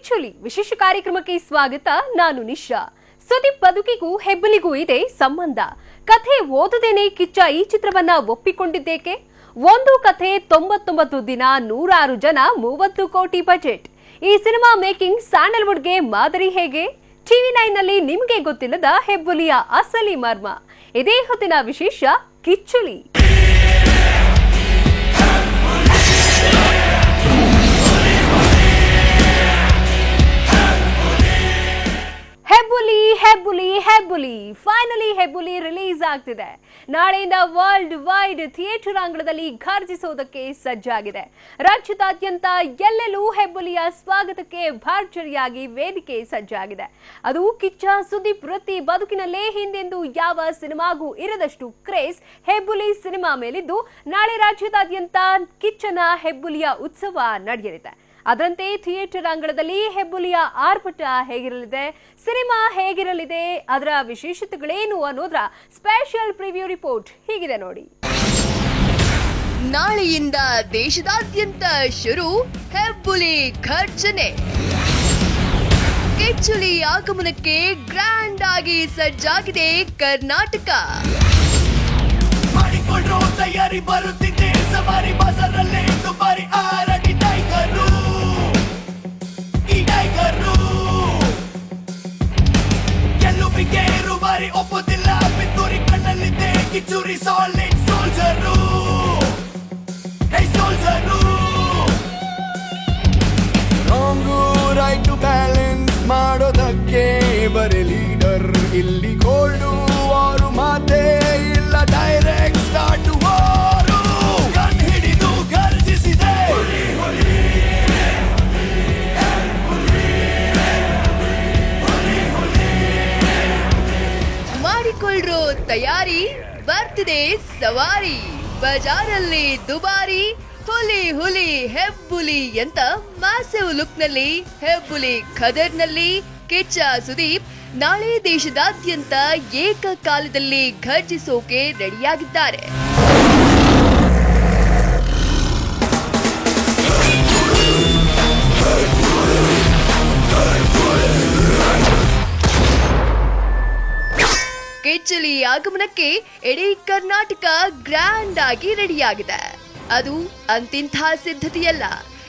ಕಿಚ್ಚುಲಿ ವಿಶೇಷ ಕಾರ್ಯಕ್ರಮಕ್ಕೆ ಸ್ವಾಗತ. ನಾನು ನಿಶಾ. ಸುದೀಪ್ ಬದುಕಿಗೂ ಹೆಬ್ಬುಲಿಗೂ ಇದೆ ಸಂಬಂಧ. ಕಥೆ ಓದದೇನೆ ಕಿಚ್ಚ ಈ ಚಿತ್ರವನ್ನ ಒಪ್ಪಿಕೊಂಡಿದ್ದೇಕೆ? ಒಂದು ಕಥೆ 99 ದಿನ, 106 ಜನ, 30 ಕೋಟಿ ಬಜೆಟ್. ಈ ಸಿನಿಮಾ ಮೇಕಿಂಗ್ ಸ್ಯಾಂಡಲ್ವುಡ್ಗೆ ಮಾದರಿ ಹೇಗೆ? TV9 ನಲ್ಲಿ ನಿಮಗೆ ಗೊತ್ತಿಲ್ಲದ ಹೆಬ್ಬುಲಿಯ ಅಸಲಿ ಮರ್ಮ. ಇದೇ ಹೊತ್ತಿನ ವಿಶೇಷ ಕಿಚ್ಚುಲಿ. ಹೆಬ್ಬುಲಿ ಹೆಬ್ಬುಲಿ ಹೆಬ್ಬುಲಿ ಫೈನಲಿ ಹೆಬ್ಬುಲಿ ರಿಲೀಸ್ ಆಗ್ತಿದೆ. ನಾಳೆಯಿಂದ ವರ್ಲ್ಡ್ ವೈಡ್ ಥಿಯೇಟರ್ ಅಂಗಳದಲ್ಲಿ ಘರ್ಜಿಸೋದಕ್ಕೆ ಸಜ್ಜಾಗಿದೆ. ರಾಜ್ಯದಾದ್ಯಂತ ಎಲ್ಲೆಲ್ಲೂ ಹೆಬ್ಬುಲಿಯ ಸ್ವಾಗತಕ್ಕೆ ಭರ್ಜರಿಯಾಗಿ ವೇದಿಕೆ ಸಜ್ಜಾಗಿದೆ. ಅದು ಕಿಚ್ಚ ಸುದೀಪ್ ವೃತ್ತಿ ಬದುಕಿನಲ್ಲೇ ಹಿಂದೆಂದೂ ಯಾವ ಸಿನಿಮಾಗೂ ಇರದಷ್ಟು ಕ್ರೇಜ್ ಹೆಬ್ಬುಲಿ ಸಿನಿಮಾ ಮೇಲಿದ್ದು, ನಾಳೆ ರಾಜ್ಯದಾದ್ಯಂತ ಕಿಚ್ಚನ ಹೆಬ್ಬುಲಿಯ ಉತ್ಸವ ನಡೆಯಲಿದೆ. ಅದರಂತೆ ಥಿಯೇಟರ್ ಅಂಗಳದಲ್ಲಿ ಹೆಬ್ಬುಲಿಯ ಆರ್ಭಟ ಹೇಗಿರಲಿದೆ, ಸಿನಿಮಾ ಹೇಗಿರಲಿದೆ, ಅದರ ವಿಶೇಷತೆಗಳೇನು ಅನ್ನೋದ್ರ ಸ್ಪೆಷಲ್ ಪ್ರಿವ್ಯೂ ರಿಪೋರ್ಟ್ ಹೀಗಿದೆ ನೋಡಿ. ನಾಳೆಯಿಂದ ದೇಶದಾದ್ಯಂತ ಶುರು ಹೆಬ್ಬುಲಿ ಘರ್ಜನೆ. ಕಿಚ್ಚುಲಿ ಆಗಮನಕ್ಕೆ ಗ್ರ್ಯಾಂಡ್ ಆಗಿ ಸಜ್ಜಾಗಿದೆ ಕರ್ನಾಟಕ. ತಯಾರಿ ಬರುತ್ತಿದೆ ಸವಾರಿ ಬಜಾರಲ್ಲೇ ದುಬಾರಿ ಆರಡಿ ಟೈಗರು. ಗೆಲ್ಲುವಿಗೆ ರೂವಾರಿ ಒಪ್ಪುತ್ತಿಲ್ಲ, ಪಿತ್ತೂರಿ ಕಣ್ಣಲ್ಲಿದೆ ಕಿಚ್ಚುರಿ solid soldier. Wrong right balance ಮಾಡೋದಕ್ಕೆ ಬರೀ ಲೀಡರ್ ಇಲ್ಲಿ ಗೋಲ್ಡು ವಾರು ಮಾತೇ ಇಲ್ಲ, ಡೈರೆಕ್ಟ್ ಸ್ಟಾರ್ಟ್ ವಾರು ಗನ್ ಹಿಡಿದು ಗರ್ಜಿಸಿದೆ. ಮಾಡಿಕೊಳ್ಳ್ರೋ ತಯಾರಿ, ಬರ್ತಿದೆ ಸವಾರಿ ಬಜಾರಲ್ಲಿ ದುಬಾರಿ. ಹುಲಿ ಹುಲಿ ಹೆಬ್ಬುಲಿ ಅಂತ ಮ್ಯಾಸಿವ್ ಲುಕ್ ನಲ್ಲಿ ಹೆಬ್ಬುಲಿ ಖದರ್ನಲ್ಲಿ ಕಿಚ್ಚ ಸುದೀಪ್ ನಾಳೆ ದೇಶದಾದ್ಯಂತ ಏಕಕಾಲದಲ್ಲಿ ಘರ್ಜಿಸೋಕೆ ರೆಡಿಯಾಗಿದ್ದಾರೆ. ಕಿಚ್ಚುಲಿ ಆಗಮನಕ್ಕೆ ಇಡೀ ಕರ್ನಾಟಕ ಗ್ರ್ಯಾಂಡ್ ಆಗಿ ರೆಡಿಯಾಗಿದೆ. ಅದು ಅಂತಿಂಥ ಸಿದ್ಧತೆಯಲ್ಲ.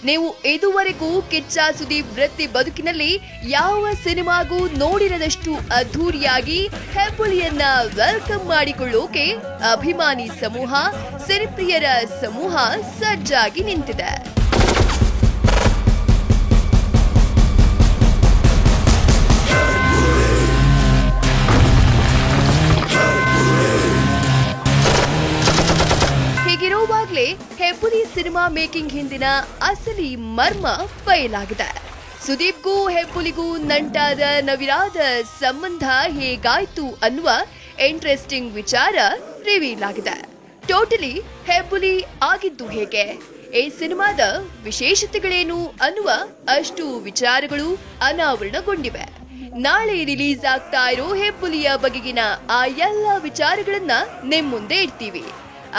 ನೀವು ಇದುವರೆಗೂ ಕಿಚ್ಚ ಸುದೀಪ್ ವೃತ್ತಿ ಬದುಕಿನಲ್ಲಿ ಯಾವ ಸಿನಿಮಾಗೂ ನೋಡಿರದಷ್ಟು ಅದ್ಧೂರಿಯಾಗಿ ಹೆಬ್ಬುಲಿಯನ್ನ ವೆಲ್ಕಮ್ ಮಾಡಿಕೊಳ್ಳೋಕೆ ಅಭಿಮಾನಿ ಸಮೂಹ, ಸಿನಿಪ್ರಿಯರ ಸಮೂಹ ಸಜ್ಜಾಗಿ ನಿಂತಿದೆ. ಹೀಗಿರುವಾಗಲೇ ಹೆಬ್ಬುಲಿ ಸಿನಿಮಾ ಮೇಕಿಂಗ್ ಹಿಂದಿನ ಅಸಲಿ ಮರ್ಮ ಬಯಲಾಗಿದೆ. ಸುದೀಪ್ಗೂ ಹೆಬ್ಬುಲಿಗೂ ನಂಟಾದ ನವಿರಾದ ಸಂಬಂಧ ಹೇಗಾಯ್ತು ಅನ್ನುವ ಇಂಟ್ರೆಸ್ಟಿಂಗ್ ವಿಚಾರ ರಿವೀಲ್ ಆಗಿದೆ. ಟೋಟಲಿ ಹೆಬ್ಬುಲಿ ಆಗಿದ್ದು ಹೇಗೆ, ಈ ಸಿನಿಮಾದ ವಿಶೇಷತೆಗಳೇನು ಅನ್ನುವ ಅಷ್ಟು ವಿಚಾರಗಳು ಅನಾವರಣಗೊಂಡಿವೆ. ನಾಳೆ ರಿಲೀಸ್ ಆಗ್ತಾ ಇರೋ ಹೆಬ್ಬುಲಿಯ ಬಗೆಗಿನ ಆ ಎಲ್ಲ ವಿಚಾರಗಳನ್ನ ನಿಮ್ ಮುಂದೆ ಇಡ್ತೀವಿ.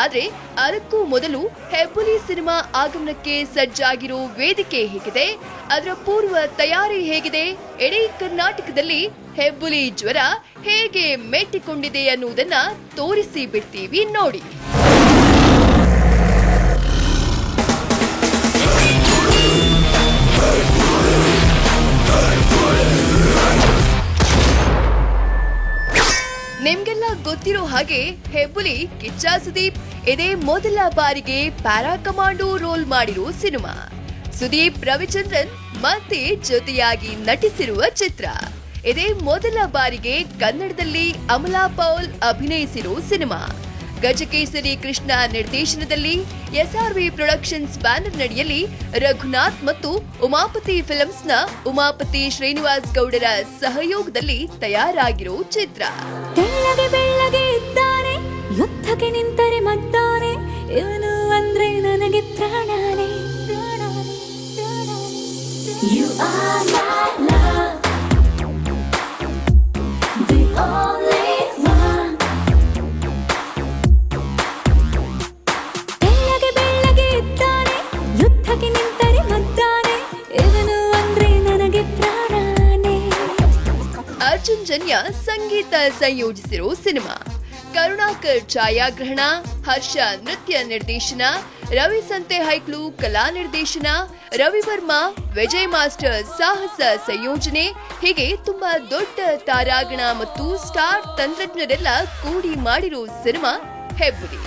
ಆದ್ರೆ ಅದಕ್ಕೂ ಮೊದಲು ಹೆಬ್ಬುಲಿ ಸಿನಿಮಾ ಆಗಮನಕ್ಕೆ ಸಜ್ಜಾಗಿರೋ ವೇದಿಕೆ ಹೇಗಿದೆ, ಅದರ ಪೂರ್ವ ತಯಾರಿ ಹೇಗಿದೆ, ಇಡೀ ಕರ್ನಾಟಕದಲ್ಲಿ ಹೆಬ್ಬುಲಿ ಜ್ವರ ಹೇಗೆ ಮೆಟ್ಟಿಕೊಂಡಿದೆ ಅನ್ನುವುದನ್ನ ತೋರಿಸಿ ಬಿಡ್ತೀವಿ ನೋಡಿ. ನಿಮ್ಗೆಲ್ಲ ಗೊತ್ತಿರೋ ಹಾಗೆ ಹೆಬ್ಬುಲಿ ಕಿಚ್ಚ ಸುದೀಪ್ ಇದೇ ಮೊದಲ ಬಾರಿಗೆ ಪ್ಯಾರಾ ಕಮಾಂಡೋ ರೋಲ್ ಮಾಡಿರೋ ಸಿನಿಮಾ. ಸುದೀಪ್ ರವಿಚಂದ್ರನ್ ಮತ್ತೆ ಜೊತೆಯಾಗಿ ನಟಿಸಿರುವ ಚಿತ್ರ. ಇದೇ ಮೊದಲ ಬಾರಿಗೆ ಕನ್ನಡದಲ್ಲಿ ಅಮಲಾ ಪೌಲ್ ಅಭಿನಯಿಸಿರೋ ಸಿನಿಮಾ. ಗಜಕೇಸರಿ ಕೃಷ್ಣ ನಿರ್ದೇಶನದಲ್ಲಿ SRV ಪ್ರೊಡಕ್ಷನ್ಸ್ ಬ್ಯಾನರ್ ನಡಿಯಲ್ಲಿ ರಘುನಾಥ್ ಮತ್ತು ಉಮಾಪತಿ ಫಿಲ್ಮ್ಸ್ನ ಉಮಾಪತಿ ಶ್ರೀನಿವಾಸ್ ಗೌಡರ ಸಹಯೋಗದಲ್ಲಿ ತಯಾರಾಗಿರೋ ಚಿತ್ರ. ಬೆಳ್ಳಗೆ ಬೆಳ್ಳಗೆ ಇದ್ದಾನೆ, ಯುದ್ಧಕ್ಕೆ ನಿಂತರೆ ಮದ್ದಾನೆ, ಇವನು ಅಂದ್ರೆ ನನಗೆ ಪ್ರಾಣಾನೆ. You are my love, the only one. ಬೆಳ್ಳಗೆ ಬೆಳ್ಳಗೆ ಇದ್ದಾನೆ, ಯುದ್ಧಕ್ಕೆ ನಿಂತರೆ ಮದ್ದಾನೆ, ಇವನು ಅಂದ್ರೆ ನನಗೆ ಸುಬ್ರಹ್ಮಣ್ಯ ಸಂಗೀತ ಸಂಯೋಜಿಸಿರೋ ಸಿನಿಮಾ. ಕರುಣಾಕರ್ ಛಾಯಾಗ್ರಹಣ, ಹರ್ಷ ನೃತ್ಯ ನಿರ್ದೇಶನ, ರವಿ ಸಂತೆ ಹೈಕ್ಳು ಕಲಾ ನಿರ್ದೇಶನ, ರವಿವರ್ಮ, ವಿಜಯ್ ಮಾಸ್ಟರ್ ಸಾಹಸ ಸಂಯೋಜನೆ, ಹೀಗೆ ತುಂಬಾ ದೊಡ್ಡ ತಾರಾಗಣ ಮತ್ತು ಸ್ಟಾರ್ ತಂತ್ರಜ್ಞರೆಲ್ಲ ಕೂಡಿ ಮಾಡಿರೋ ಸಿನಿಮಾ ಹೆಬ್ಬುಲಿ.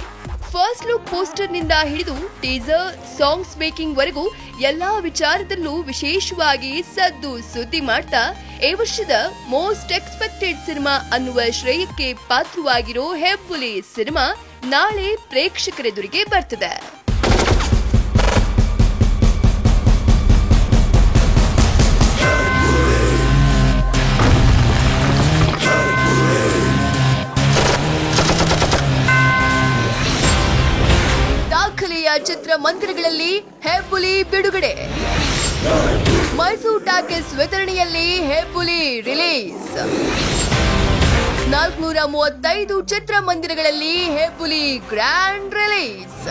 ಫಸ್ಟ್ ಲುಕ್ ಪೋಸ್ಟರ್ ನಿಂದ ಹಿಡಿದು ಟೀಸರ್, ಸಾಂಗ್ಸ್ ಮೇಕಿಂಗ್ ವರೆಗೂ ಎಲ್ಲಾ ವಿಚಾರದಲ್ಲೂ ವಿಶೇಷವಾಗಿ ಸದ್ದು ಸುದ್ದಿ ಮಾಡ್ತಾ ಈ ವರ್ಷದ ಮೋಸ್ಟ್ ಎಕ್ಸ್ಪೆಕ್ಟೆಡ್ ಸಿನಿಮಾ ಅನ್ನುವ ಶ್ರೇಯಕ್ಕೆ ಪಾತ್ರವಾಗಿರೋ ಹೆಬ್ಬುಲಿ ಸಿನಿಮಾ ನಾಳೆ ಪ್ರೇಕ್ಷಕರೆದುರಿಗೆ ಬರ್ತದೆ. ದಾಖಲೆಯ ಚಿತ್ರಮಂದಿರಗಳಲ್ಲಿ ಹೆಬ್ಬುಲಿ ಬಿಡುಗಡೆ. ಮೈಸೂರು ಟಾಕೀಸ್ ವಿತರಣೆಯಲ್ಲಿ ಹೆಬ್ಬುಲಿ ರಿಲೀಸ್. 435 ಚಿತ್ರಮಂದಿರಗಳಲ್ಲಿ ಹೆಬ್ಬುಲಿ ಗ್ರ್ಯಾಂಡ್ ರಿಲೀಸ್.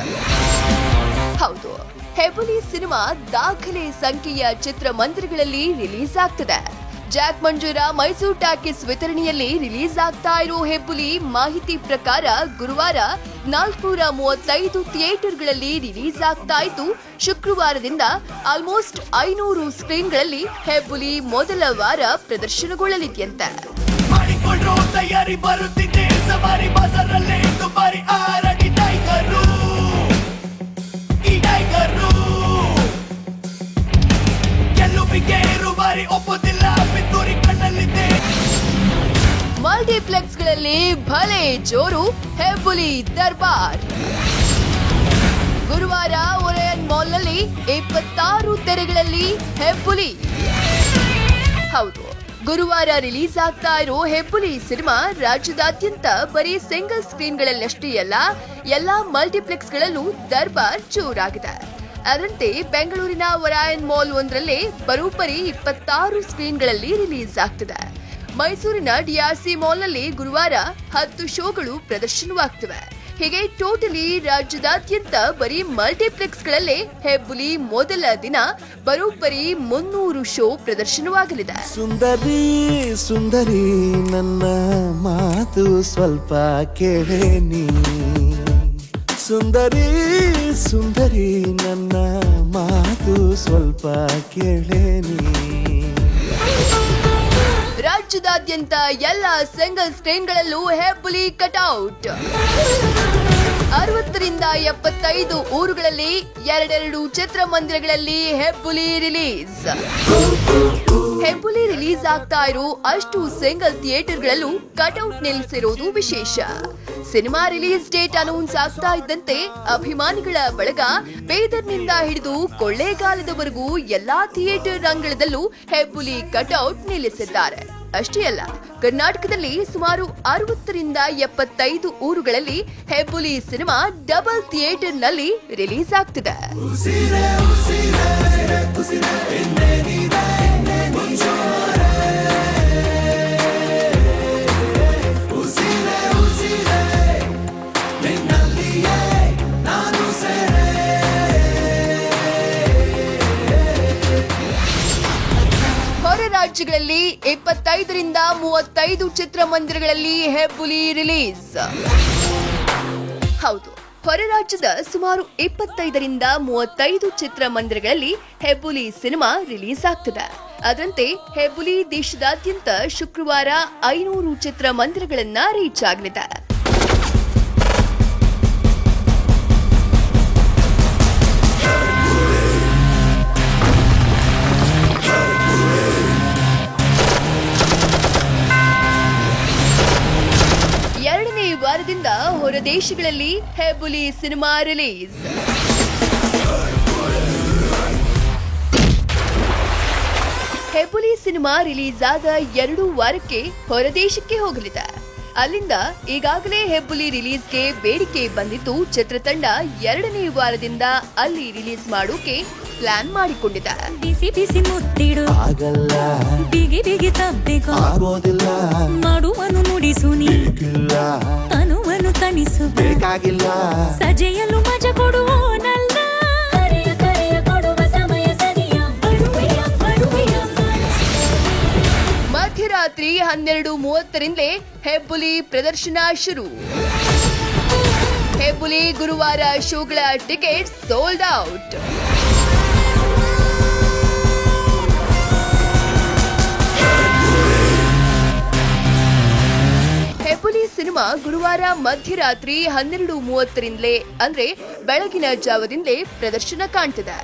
ಹೌದು, ಹೆಬ್ಬುಲಿ ಸಿನಿಮಾ ದಾಖಲೆ ಸಂಖ್ಯೆಯ ಚಿತ್ರಮಂದಿರಗಳಲ್ಲಿ ರಿಲೀಸ್ ಆಗ್ತದೆ. ಜಾಕ್ ಮಂಜೂರ ಮೈಸೂರು ಟಾಕೀಸ್ ವಿತರಣೆಯಲ್ಲಿ ರಿಲೀಸ್ ಆಗ್ತಾ ಇರೋ ಹೆಬ್ಬುಲಿ ಮಾಹಿತಿ ಪ್ರಕಾರ ಗುರುವಾರ 435 ಥಿಯೇಟರ್ಗಳಲ್ಲಿ ರಿಲೀಸ್ ಆಗ್ತಾ ಇದ್ದು, ಶುಕ್ರವಾರದಿಂದ ಆಲ್ಮೋಸ್ಟ್ 500 ಸ್ಕ್ರೀನ್ಗಳಲ್ಲಿ ಹೆಬ್ಬುಲಿ ಮೊದಲ ವಾರ ಪ್ರದರ್ಶನಗೊಳ್ಳಲಿದೆಯಂತೆ. ತಯಾರಿ ಬರುತ್ತಿದೆ ಸವಾರಿ ಬಜಾರಲ್ಲೇ ದುಬಾರಿ ಆರಡಿ ಟೈಗರು. ಈ ಟೈಗರು ಗೆಲ್ಲುವಿಗೆ ರುಬಾರಿ ಒಪ್ಪುತ್ತಿಲ್ಲ, ಪಿತ್ತೂರಿ ಕಣ್ಣಲ್ಲಿದೆ. ಮಲ್ಟಿಪ್ಲೆಕ್ಸ್ ಗಳಲ್ಲಿ ಭಲೆ ಜೋರು ಹೆಬ್ಬುಲಿ ದರ್ಬಾರ್. ಗುರುವಾರ ಒರಯನ್ ಮಾಲ್ನಲ್ಲಿ 26 ತೆರೆಗಳಲ್ಲಿ ಹೆಬ್ಬುಲಿ. ಹೌದು, ಗುರುವಾರ ರಿಲೀಸ್ ಆಗ್ತಾ ಇರೋ ಹೆಬ್ಬುಲಿ ಸಿನಿಮಾ ರಾಜ್ಯದಾದ್ಯಂತ ಬರೀ ಸಿಂಗಲ್ ಸ್ಕ್ರೀನ್ಗಳಲ್ಲಷ್ಟೇ ಅಲ್ಲ, ಎಲ್ಲಾ ಮಲ್ಟಿಪ್ಲೆಕ್ಸ್ಗಳಲ್ಲೂ ದರ್ಬಾರ್ ಜೋರಾಗಿದೆ. ಅದರಂತೆ ಬೆಂಗಳೂರಿನ ಒರಾಯನ್ ಮಾಲ್ ಒಂದರಲ್ಲೇ ಬರೋಬ್ಬರಿ 26 ಸ್ಕ್ರೀನ್ಗಳಲ್ಲಿ ರಿಲೀಸ್ ಆಗ್ತಿದೆ. ಮೈಸೂರಿನ ಡಿಆರ್ಸಿ ಮಾಲ್ನಲ್ಲಿ ಗುರುವಾರ 10 ಶೋಗಳು ಪ್ರದರ್ಶನವಾಗ್ತಿವೆ. ಹೀಗೆ ಟೋಟಲಿ ರಾಜ್ಯದಾದ್ಯಂತ ಬರೀ ಮಲ್ಟಿಪ್ಲೆಕ್ಸ್ಗಳಲ್ಲೇ ಹೆಬ್ಬುಲಿ ಮೊದಲ ದಿನ ಬರೋಬ್ಬರಿ 300 ಶೋ ಪ್ರದರ್ಶನವಾಗಲಿದೆ. ಸುಂದರಿ ಸುಂದರಿ ನನ್ನ ಮಾತು ಸ್ವಲ್ಪ ಕೇಳೇನಿ. ಸುಂದರಿ ಸುಂದರಿ ನನ್ನ ಮಾತು ಸ್ವಲ್ಪ ಕೇಳೇನಿ. ರಾಜ್ಯದಾದ್ಯಂತ ಎಲ್ಲ ಸಿಂಗಲ್ ಸ್ಕ್ರೀನ್ಗಳಲ್ಲೂ ಹೆಬ್ಬುಲಿ ಕಟ್ಔಟ್. 60ರಿಂದ 75 ಊರುಗಳಲ್ಲಿ 2 ಚಿತ್ರಮಂದಿರಗಳಲ್ಲಿ ಹೆಬ್ಬುಲಿ ರಿಲೀಸ್. ಹೆಬ್ಬುಲಿ ರಿಲೀಸ್ ಆಗ್ತಾ ಇರೋ ಅಷ್ಟು ಸಿಂಗಲ್ ಥಿಯೇಟರ್ಗಳಲ್ಲೂ ಕಟ್ಔಟ್ ನಿಲ್ಲಿಸಿರೋದು ವಿಶೇಷ. ಸಿನಿಮಾ ರಿಲೀಸ್ ಡೇಟ್ ಅನೌನ್ಸ್ ಆಗ್ತಾ ಇದ್ದಂತೆ ಅಭಿಮಾನಿಗಳ ಬಳಗ ಬೇದರ್ನಿಂದ ಹಿಡಿದು ಕೊಳ್ಳೇಗಾಲದವರೆಗೂ ಎಲ್ಲಾ ಥಿಯೇಟರ್ ಅಂಗಳದಲ್ಲೂ ಹೆಬ್ಬುಲಿ ಕಟ್ಔಟ್ ನಿಲ್ಲಿಸಿದ್ದಾರೆ. ಅಷ್ಟೇ ಅಲ್ಲ, ಕರ್ನಾಟಕದಲ್ಲಿ ಸುಮಾರು 60ರಿಂದ 75 ಊರುಗಳಲ್ಲಿ ಹೆಬ್ಬುಲಿ ಸಿನಿಮಾ ಡಬಲ್ ಥಿಯೇಟರ್ನಲ್ಲಿ ರಿಲೀಸ್ ಆಗ್ತಿದೆ. ರಾಜ್ಯಗಳಲ್ಲಿ 25ರಿಂದ 35 ಚಿತ್ರಮಂದಿರಗಳಲ್ಲಿ ಹೆಬ್ಬುಲಿ ರಿಲೀಸ್. ಹೌದು, ಹೊರ ರಾಜ್ಯದ ಸುಮಾರು 25ರಿಂದ 35 ಚಿತ್ರಮಂದಿರಗಳಲ್ಲಿ ಹೆಬ್ಬುಲಿ ಸಿನಿಮಾ ರಿಲೀಸ್ ಆಗ್ತದೆ. ಅದರಂತೆ ಹೆಬ್ಬುಲಿ ದೇಶದಾದ್ಯಂತ ಶುಕ್ರವಾರ 500 ಚಿತ್ರಮಂದಿರಗಳನ್ನ ರೀಚ್ ಆಗಲಿದೆ. ವಾರದಿಂದ ಹೊರ ದೇಶಗಳಲ್ಲಿ ಹೆಬ್ಬುಲಿ ಸಿನಿಮಾ ರಿಲೀಸ್. ಹೆಬ್ಬುಲಿ ಸಿನಿಮಾ ರಿಲೀಸ್ ಆದ 2 ವಾರಕ್ಕೆ ಹೊರದೇಶಕ್ಕೆ ಹೋಗಲಿದೆ. ಅಲ್ಲಿಂದ ಈಗಾಗಲೇ ಹೆಬ್ಬುಲಿ ರಿಲೀಸ್ಗೆ ಬೇಡಿಕೆ ಬಂದಿದ್ದು, ಚಿತ್ರತಂಡ 2ನೇ ವಾರದಿಂದ ಅಲ್ಲಿ ರಿಲೀಸ್ ಮಾಡೋಕೆ ಪ್ಲಾನ್ ಮಾಡಿಕೊಂಡಿದೆ. ಬಿಸಿ ಬಿಸಿ ಮುತ್ತಿಡು ಆಗಲ್ಲ, ಬಿಗಿ ಬಿಗಿ ತಬ್ಬಿಕೋ ಆಗೋದಿಲ್ಲ, ಮಾಡುವನು ನುಡಿಸು ನೀ ತನುವನು ತಣಿಸು ಬೇಕಾಗಿಲ್ಲ, ಸಜೆಯಲು ಮಜ ಕೊಡುವೋನಲ್ಲ, ಕರೆಯ ಕರೆಯ ಕೊಡುವ ಸಮಯ ಸರಿಯ ಬರುವೆಯ ಬರುವೆಯ. ಮಧ್ಯರಾತ್ರಿ 12:30ರಿಂದಲೇ ಹೆಬ್ಬುಲಿ ಪ್ರದರ್ಶನ ಶುರು. ಹೆಬ್ಬುಲಿ ಗುರುವಾರ ಶೋಗಳ ಟಿಕೆಟ್ ಸೋಲ್ಡ್ ಔಟ್. ಹೆಬ್ಬುಲಿ ಸಿನಿಮಾ ಗುರುವಾರ ಮಧ್ಯರಾತ್ರಿ 12:30ರಿಂದಲೇ ಅಂದ್ರೆ ಬೆಳಗಿನ ಜಾವದಿಂದಲೇ ಪ್ರದರ್ಶನ ಕಾಣ್ತಿದೆ.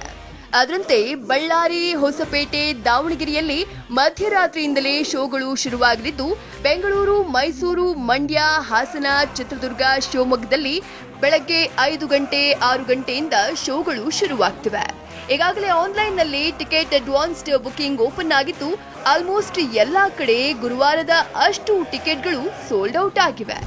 ಅದರಂತೆ ಬಳ್ಳಾರಿ, ಹೊಸಪೇಟೆ, ದಾವಣಗೆರೆಯಲ್ಲಿ ಮಧ್ಯರಾತ್ರಿಯಿಂದಲೇ ಶೋಗಳು ಶುರುವಾಗಲಿದ್ದು, ಬೆಂಗಳೂರು, ಮೈಸೂರು, ಮಂಡ್ಯ, ಹಾಸನ, ಚಿತ್ರದುರ್ಗ, ಶಿವಮೊಗ್ಗದಲ್ಲಿ ಬೆಳಗ್ಗೆ 5 ಗಂಟೆ 6 ಗಂಟೆಯಿಂದ ಶೋಗಳು ಶುರುವಾಗ್ತಿವೆ. ಈಗಾಗಲೇ ಆನ್ಲೈನ್ನಲ್ಲಿ ಟಿಕೆಟ್ ಅಡ್ವಾನ್ಸ್ಡ್ ಬುಕಿಂಗ್ ಓಪನ್ ಆಗಿದ್ದು, ಆಲ್ಮೋಸ್ಟ್ ಎಲ್ಲಾ ಕಡೆ ಗುರುವಾರದ ಅಷ್ಟು ಟಿಕೆಟ್ಗಳು ಸೋಲ್ಡ್ ಔಟ್ ಆಗಿವೆ.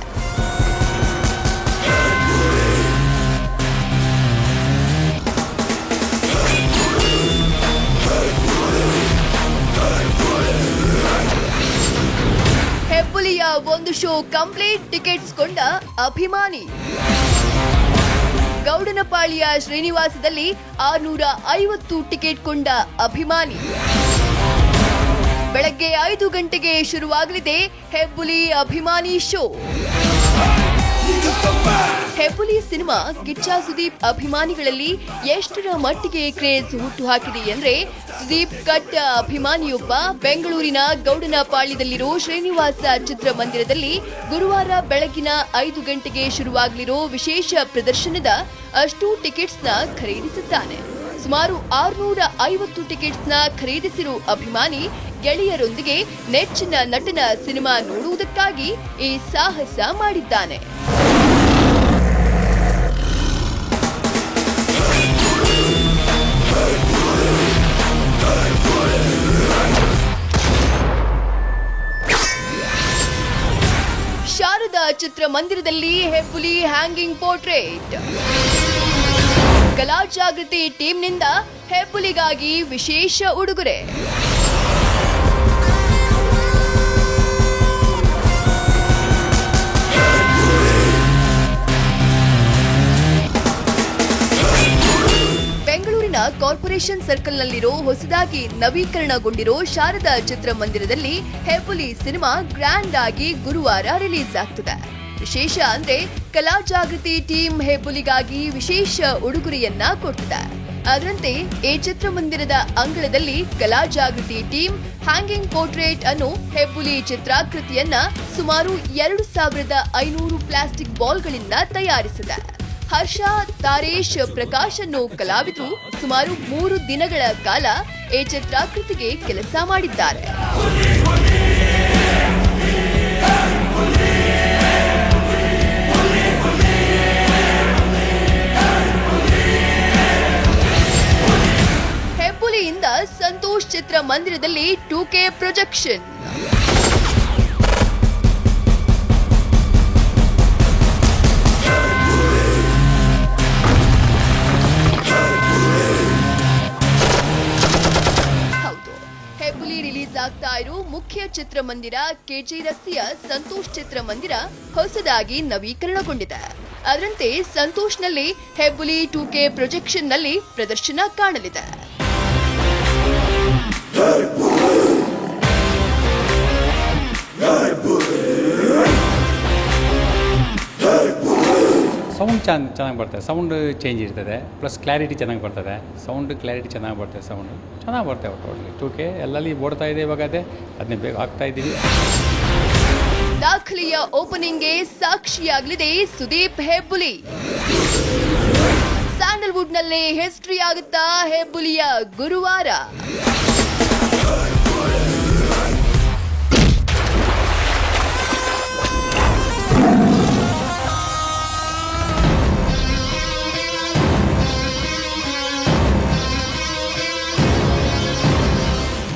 ಹೆಬ್ಬುಲಿಯ ಒಂದು ಶೋ ಕಂಪ್ಲೀಟ್ ಟಿಕೆಟ್ಸ್ ಕೊಂಡ ಅಭಿಮಾನಿ. ಗೌಡನಪಾಳ್ಯ ಶ್ರೀನಿವಾಸದಲ್ಲಿ 650 ಟಿಕೆಟ್ ಕೊಂಡ ಅಭಿಮಾನಿ. ಬೆಳಗ್ಗೆ 5 ಗಂಟೆಗೆ ಶುರುವಾಗಲಿದೆ ಹೆಬ್ಬುಲಿ ಅಭಿಮಾನಿ ಶೋ. ಹೆಬ್ಬುಲಿ ಸಿನಿಮಾ ಕಿಚ್ಚ ಸುದೀಪ್ ಅಭಿಮಾನಿಗಳಲ್ಲಿ ಎಷ್ಟರ ಮಟ್ಟಿಗೆ ಕ್ರೇಜ್ ಹುಟ್ಟುಹಾಕಿದೆ ಅಂದ್ರೆ, ಸುದೀಪ್ ಕಟ್ ಅಭಿಮಾನಿಯೊಬ್ಬ ಬೆಂಗಳೂರಿನ ಗೌಡನಪಾಳ್ಯದಲ್ಲಿರೋ ಶ್ರೀನಿವಾಸ ಚಿತ್ರಮಂದಿರದಲ್ಲಿ ಗುರುವಾರ ಬೆಳಗಿನ 5 ಗಂಟೆಗೆ ಶುರುವಾಗಲಿರೋ ವಿಶೇಷ ಪ್ರದರ್ಶನದ ಅಷ್ಟು ಟಿಕೆಟ್ಸ್ನ ಖರೀದಿಸಿದ್ದಾನೆ. ಸುಮಾರು 650 ಟಿಕೆಟ್ಸ್ನ ಖರೀದಿಸಿರುವ ಅಭಿಮಾನಿ ಗೆಳೆಯರೊಂದಿಗೆ ನೆಚ್ಚಿನ ನಟನ ಸಿನಿಮಾ ನೋಡುವುದಕ್ಕಾಗಿ ಈ ಸಾಹಸ ಮಾಡಿದ್ದಾನೆ. ಶಾರದಾ ಚಿತ್ರಮಂದಿರದಲ್ಲಿ ಹೆಬ್ಬುಲಿ ಹ್ಯಾಂಗಿಂಗ್ ಪೋರ್ಟ್ರೇಟ್. ಕಲಾ ಜಾಗೃತಿ ಟೀಮ್ನಿಂದ ಹೆಬ್ಬುಲಿಗಾಗಿ ವಿಶೇಷ ಉಡುಗೊರೆ. ಬೆಂಗಳೂರಿನ ಕಾರ್ಪೊರೇಷನ್ ಸರ್ಕಲ್ನಲ್ಲಿರೋ ಹೊಸದಾಗಿ ನವೀಕರಣಗೊಂಡಿರೋ ಶಾರದಾ ಚಿತ್ರಮಂದಿರದಲ್ಲಿ ಹೆಬ್ಬುಲಿ ಸಿನಿಮಾ ಗ್ರ್ಯಾಂಡ್ ಆಗಿ ಗುರುವಾರ ರಿಲೀಸ್ ಆಗ್ತಿದೆ. ವಿಶೇಷ ಅಂದ್ರೆ ಕಲಾ ಜಾಗೃತಿ ಟೀಮ್ ಹೆಬ್ಬುಲಿಗಾಗಿ ವಿಶೇಷ ಉಡುಗೊರೆಯನ್ನ ಕೊಟ್ಟಿದೆ. ಅದರಂತೆ ಈ ಚಿತ್ರಮಂದಿರದ ಅಂಗಳದಲ್ಲಿ ಕಲಾ ಜಾಗೃತಿ ಟೀಮ್ ಹ್ಯಾಂಗಿಂಗ್ ಪೋರ್ಟ್ರೇಟ್ ಅನ್ನು ಹೆಬ್ಬುಲಿ ಚಿತ್ರಾಕೃತಿಯನ್ನ ಸುಮಾರು 2500 ಪ್ಲಾಸ್ಟಿಕ್ ಬಾಲ್ಗಳಿಂದ ತಯಾರಿಸಿದೆ. ಹರ್ಷ, ತಾರೇಶ್, ಪ್ರಕಾಶ್ ಅನ್ನೋ ಕಲಾವಿದರು ಸುಮಾರು 3 ದಿನಗಳ ಕಾಲ ಈ ಚಿತ್ರಾಕೃತಿಗೆ ಕೆಲಸ ಮಾಡಿದ್ದಾರೆ. ಹೆಬ್ಬುಲಿಯಿಂದ ಸಂತೋಷ್ ಚಿತ್ರಮಂದಿರದಲ್ಲಿ 2K ಪ್ರೊಜೆಕ್ಷನ್. ಹೆಬ್ಬುಲಿ ರಿಲೀಸ್ ಆಗ್ತಾ ಇರೋ ಮುಖ್ಯ ಚಿತ್ರಮಂದಿರ ಕೆಜಿ ರಸ್ತೆಯ ಸಂತೋಷ್ ಚಿತ್ರಮಂದಿರ ಹೊಸದಾಗಿ ನವೀಕರಣಗೊಂಡಿದೆ. ಅದರಂತೆ ಸಂತೋಷ್ನಲ್ಲಿ ಹೆಬ್ಬುಲಿ 2K ಪ್ರೊಜೆಕ್ಷನ್ ನಲ್ಲಿ ಪ್ರದರ್ಶನ ಕಾಣಲಿದೆ. ಸೌಂಡ್ ಚೆನ್ನಾಗಿ ಬರ್ತದೆ, ಸೌಂಡ್ ಚೇಂಜ್ ಇರ್ತದೆ, ಪ್ಲಸ್ ಕ್ಲಾರಿಟಿ ಚೆನ್ನಾಗಿ ಬರ್ತದೆ, ಸೌಂಡ್ ಕ್ಲಾರಿಟಿ ಚೆನ್ನಾಗಿ ಬರ್ತದೆ, ಸೌಂಡು ಚೆನ್ನಾಗಿ ಬರ್ತವೆ. ಟೋಟಲಿ 2K ಎಲ್ಲಲ್ಲಿ ಓಡ್ತಾ ಇದೆ ಇವಾಗ, ಅದನ್ನೇ ಬೇಗ ಹಾಕ್ತಾ ಇದ್ದೀವಿ. ದಾಖಲೆಯ ಓಪನಿಂಗ್ಗೆ ಸಾಕ್ಷಿಯಾಗಲಿದೆ ಸುದೀಪ್ ಹೆಬ್ಬುಲಿ. ಸ್ಯಾಂಡಲ್ವುಡ್ನಲ್ಲೇ ಹಿಸ್ಟರಿ ಆಗುತ್ತಾ ಹೆಬ್ಬುಲಿಯ ಗುರುವಾರ.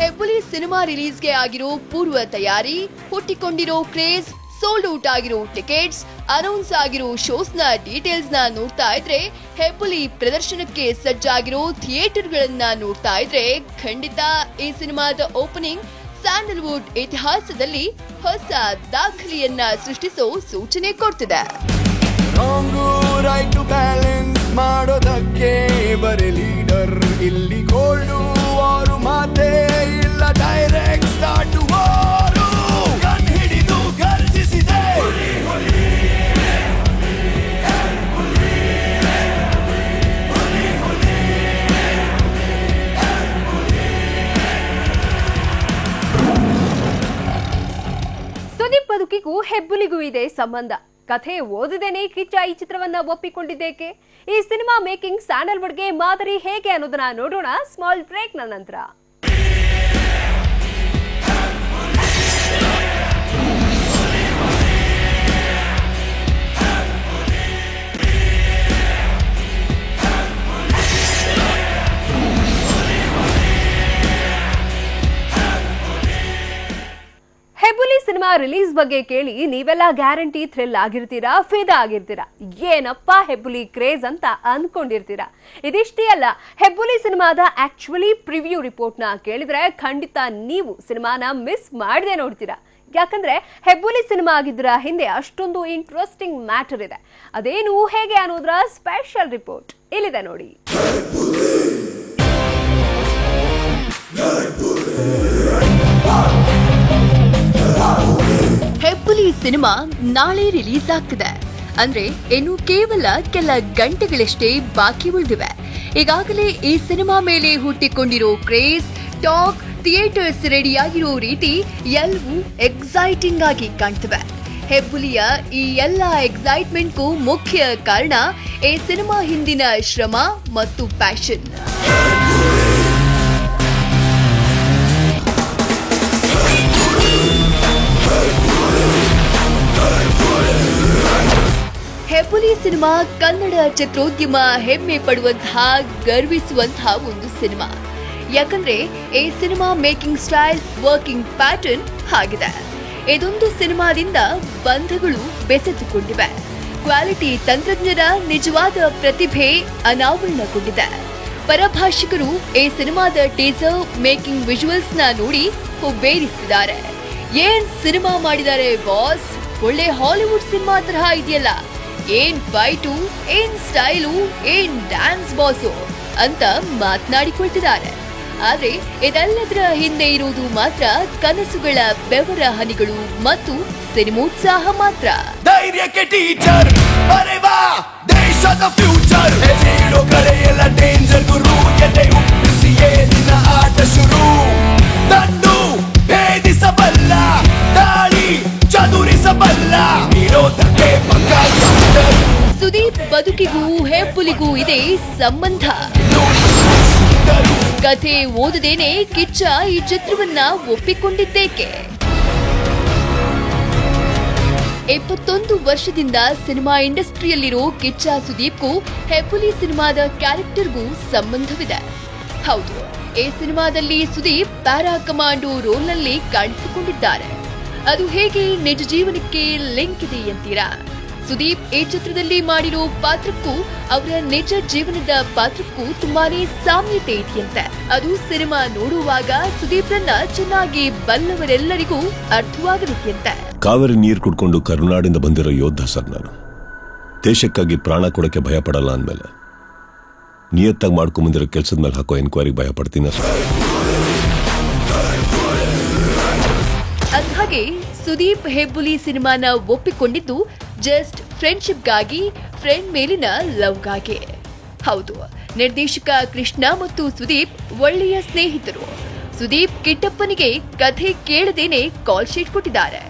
ಹೆಬ್ಬುಲಿ ಸಿನಿಮಾ ರಿಲೀಸ್ಗೆ ಆಗಿರೋ ಪೂರ್ವ ತಯಾರಿ, ಹುಟ್ಟಿಕೊಂಡಿರೋ ಕ್ರೇಜ್, ಸೋಲ್ಡ್ ಔಟ್ ಆಗಿರೋ ಟಿಕೆಟ್ಸ್, ಅನೌನ್ಸ್ ಆಗಿರೋ ಶೋಸ್ನ ಡೀಟೇಲ್ಸ್ ನ ನೋಡ್ತಾ ಇದ್ರೆ, ಹೆಬ್ಬುಲಿ ಪ್ರದರ್ಶನಕ್ಕೆ ಸಜ್ಜಾಗಿರೋ ಥಿಯೇಟರ್ಗಳನ್ನ ನೋಡ್ತಾ ಇದ್ರೆ ಖಂಡಿತ ಈ ಸಿನಿಮಾದ ಓಪನಿಂಗ್ ಸ್ಯಾಂಡಲ್ವುಡ್ ಇತಿಹಾಸದಲ್ಲಿ ಹೊಸ ದಾಖಲೆಯನ್ನ ಸೃಷ್ಟಿಸೋ ಸೂಚನೆ ಕೊಡ್ತಿದೆ. ಮಾಡೋದಕ್ಕೆ ಬರೀ ಲೀಡರ್ ಇಲ್ಲಿ ಗೋಲ್ಡು, ಅವರು ಮಾತೇ ಇಲ್ಲ, ಡೈರೆಕ್ಟ್ ಸ್ಟಾರ್ಟ್ ವಾರು. ಹೆಬ್ಬುಲಿಗೂ ಇದೆ ಸಂಬಂಧ. ಕಥೆ ಓದಿದೇನೆ ಕಿಚ್ಚ ಈ ಚಿತ್ರವನ್ನ ಒಪ್ಪಿಕೊಂಡಿದ್ದೇಕೆ? ಈ ಸಿನಿಮಾ ಮೇಕಿಂಗ್ ಸ್ಯಾಂಡಲ್ವುಡ್ಗೆ ಮಾದರಿ ಹೇಗೆ ಅನ್ನೋದನ್ನ ನೋಡೋಣ ಸ್ಮಾಲ್ ಬ್ರೇಕ್ ನಂತರ. ಹೆಬ್ಬುಲಿ ಸಿನಿಮಾ ರಿಲೀಸ್ ಬಗ್ಗೆ ಕೇಳಿ ನೀವೆಲ್ಲ ಗ್ಯಾರಂಟಿ ಥ್ರಿಲ್ ಆಗಿರ್ತೀರಾ, ಫಿದಾ ಆಗಿರ್ತೀರಾ. ಏನಪ್ಪ ಹೆಬ್ಬುಲಿ ಕ್ರೇಜ್ ಅಂತ ಅನ್ಕೊಂಡಿರ್ತೀರಾ. ಇದಿಷ್ಟೇ ಅಲ್ಲ, ಹೆಬ್ಬುಲಿ ಸಿನಿಮಾದ ಆಕ್ಚುಲಿ ಪ್ರಿವ್ಯೂ ರಿಪೋರ್ಟ್ ನ ಕೇಳಿದ್ರೆ ಖಂಡಿತ ನೀವು ಸಿನಿಮಾನ ಮಿಸ್ ಮಾಡದೆ ನೋಡ್ತೀರಾ. ಯಾಕಂದ್ರೆ ಹೆಬ್ಬುಲಿ ಸಿನಿಮಾ ಆಗಿದ್ರ ಹಿಂದೆ ಅಷ್ಟೊಂದು ಇಂಟ್ರೆಸ್ಟಿಂಗ್ ಮ್ಯಾಟರ್ ಇದೆ. ಅದೇನು ಹೇಗೆ ಅನ್ನೋದ್ರ ಸ್ಪೆಷಲ್ ರಿಪೋರ್ಟ್ ಇಲ್ಲಿದೆ ನೋಡಿ. ಹೆಬ್ಬುಲಿ ಸಿನಿಮಾ ನಾಳೆ ರಿಲೀಸ್ ಆಗ್ತಿದೆ. ಅಂದ್ರೆ ಇನ್ನು ಕೇವಲ ಕೆಲ ಗಂಟೆಗಳಷ್ಟೇ ಬಾಕಿ ಉಳಿದಿವೆ. ಈಗಾಗಲೇ ಈ ಸಿನಿಮಾ ಮೇಲೆ ಹುಟ್ಟಿಕೊಂಡಿರೋ ಕ್ರೇಜ್, ಟಾಕ್, ಥಿಯೇಟರ್ಸ್ ರೆಡಿಯಾಗಿರೋ ರೀತಿ ಎಲ್ಲವೂ ಎಕ್ಸೈಟಿಂಗ್ ಆಗಿ ಕಾಣ್ತಿವೆ. ಹೆಬ್ಬುಲಿಯ ಈ ಎಲ್ಲ ಎಕ್ಸೈಟ್ಮೆಂಟ್ಗೂ ಮುಖ್ಯ ಕಾರಣ ಈ ಸಿನಿಮಾ ಹಿಂದಿನ ಶ್ರಮ ಮತ್ತು ಪ್ಯಾಷನ್. ಹೆಬ್ಬುಲಿ ಸಿನಿಮಾ ಕನ್ನಡ ಚಿತ್ರೋದ್ಯಮ ಹೆಮ್ಮೆ ಪಡುವಂತಹ, ಗರ್ವಿಸುವಂತಹ ಒಂದು ಸಿನಿಮಾ. ಯಾಕಂದ್ರೆ ಈ cinema making style, working pattern ಆಗಿದೆ. ಇದೊಂದು ಸಿನಿಮಾದಿಂದ ಬಂಧಗಳು ಬೆಸೆದುಕೊಂಡಿವೆ. ಕ್ವಾಲಿಟಿ ತಂತ್ರಜ್ಞರ ನಿಜವಾದ ಪ್ರತಿಭೆ ಅನಾವರಣಗೊಂಡಿದೆ. ಪರಭಾಷಿಕರು ಈ ಸಿನಿಮಾದ ಟೀಸರ್, ಮೇಕಿಂಗ್ ವಿಜುವಲ್ಸ್ ನ ನೋಡಿ ಹುಬ್ಬೇರಿಸಿದ್ದಾರೆ. ಏನ್ ಸಿನಿಮಾ ಮಾಡಿದ್ದಾರೆ ಬಾಸ್, ಒಳ್ಳೆ ಹಾಲಿವುಡ್ ಸಿನಿಮಾ ತರಹ ಇದೆಯಲ್ಲ, ಏನ್ ಫೈಟು, ಏನ್ ಸ್ಟೈಲು, ಏನ್ ಡ್ಯಾನ್ಸ್ ಬಾಸು ಅಂತ ಮಾತನಾಡಿಕೊಳ್ತಿದ್ದಾರೆ. ಆದ್ರೆ ಇದೆಲ್ಲದರ ಹಿಂದೆ ಇರುವುದು ಮಾತ್ರ ಕನಸುಗಳ ಬೆವರ ಹನಿಗಳು ಮತ್ತು ಸಿನಿಮೋತ್ಸಾಹ ಮಾತ್ರ. ಧೈರ್ಯಕ್ಕೆ ಟೀಚರ್ ಬರೆವಾ ದೇಶದ ಫ್ಯೂಚರ್, ಹೆಜ್ಜೆಯಿಡೋ ಕಡೆಯೆಲ್ಲ ಡೇಂಜರ್ ಗುರು, ಎದೆ ಉಪ್ಪಿಸಿಯೇ ನಿನ್ನ ಆಟ ಶುರು. ತಂದು ಭೇದಿಸಬಲ್ಲ, ದಾಳಿ ಚದುರಿಸಬಲ್ಲ, ವಿರೋಧಕ್ಕೆ ಸುದೀಪ್ ಬದುಕಿಗೂ ಹೆಬ್ಬುಲಿಗೂ ಇದೆ ಸಂಬಂಧ. ಕಥೆ ಓದದೇನೆ ಕಿಚ್ಚ ಈ ಚಿತ್ರವನ್ನ ಒಪ್ಪಿಕೊಂಡಿದ್ದೇಕೆ? 21 ವರ್ಷದಿಂದ ಸಿನಿಮಾ ಇಂಡಸ್ಟ್ರಿಯಲ್ಲಿರೋ ಕಿಚ್ಚ ಸುದೀಪ್ಗೂ ಹೆಬ್ಬುಲಿ ಸಿನಿಮಾದ ಕ್ಯಾರೆಕ್ಟರ್ಗೂ ಸಂಬಂಧವಿದೆ. ಹೌದು, ಈ ಸಿನಿಮಾದಲ್ಲಿ ಸುದೀಪ್ ಪ್ಯಾರಾ ಕಮಾಂಡೋ ರೋಲ್ನಲ್ಲಿ ಕಾಣಿಸಿಕೊಂಡಿದ್ದಾರೆ. ಅದು ಹೇಗೆ ನಿಜ ಜೀವನಕ್ಕೆ ಲಿಂಕ್ ಇದೆ ಅಂತೀರಾ? ಸುದೀಪ್ ಈ ಚಿತ್ರದಲ್ಲಿ ಮಾಡಿರೋ ಪಾತ್ರಕ್ಕೂ ಅವರ ನಿಜ ಜೀವನದ ಪಾತ್ರಕ್ಕೂ ತುಂಬಾನೇ ಸಾಮ್ಯತೆ ಇದೆಯಂತೆ. ಅದು ಸಿನಿಮಾ ನೋಡುವಾಗ ಸುದೀಪ್ರನ್ನ ಚೆನ್ನಾಗಿ ಬಲ್ಲವರೆಲ್ಲರಿಗೂ ಅರ್ಥವಾಗಲಿದೆಯಂತೆ. ಕಾವೇರಿ ನೀರು ಕುಡ್ಕೊಂಡು ಕರುನಾಡಿಂದ ಬಂದಿರೋ ಯೋಧ ಸರ್ ನಾನು. ದೇಶಕ್ಕಾಗಿ ಪ್ರಾಣ ಕೊಡಕ್ಕೆ ಭಯ ಪಡಲ್ಲ ಅಂದ್ಮೇಲೆ ನಿಯತ್ತಾಗಿ ಮಾಡ್ಕೊಂಡ್ಬಂದಿರೋ ಕೆಲಸದ ಮೇಲೆ ಹಾಕೋ ಎನ್ಕ್ವೈರಿ ಭಯ ಪಡ್ತೀನಿ ಸರ್. ಅಂದ್ಹಾಗೆ ಸುದೀಪ್ ಹೆಬ್ಬುಲಿ ಸಿನಿಮಾನ ಒಪ್ಪಿಕೊಂಡಿದ್ದು ಜಸ್ಟ್ ಫ್ರೆಂಡ್ಶಿಪ್ಗಾಗಿ, ಫ್ರೆಂಡ್ ಮೇಲಿನ ಲವ್ಗಾಗಿ. ಹೌದು, ನಿರ್ದೇಶಕ ಕೃಷ್ಣ ಮತ್ತು ಸುದೀಪ್ ಒಳ್ಳೆಯ ಸ್ನೇಹಿತರು. ಸುದೀಪ್ ಕಿಟ್ಟಪ್ಪನಿಗೆ ಕಥೆ ಕೇಳದೇನೆ ಕಾಲ್ ಶೀಟ್ ಕೊಟ್ಟಿದ್ದಾರೆ.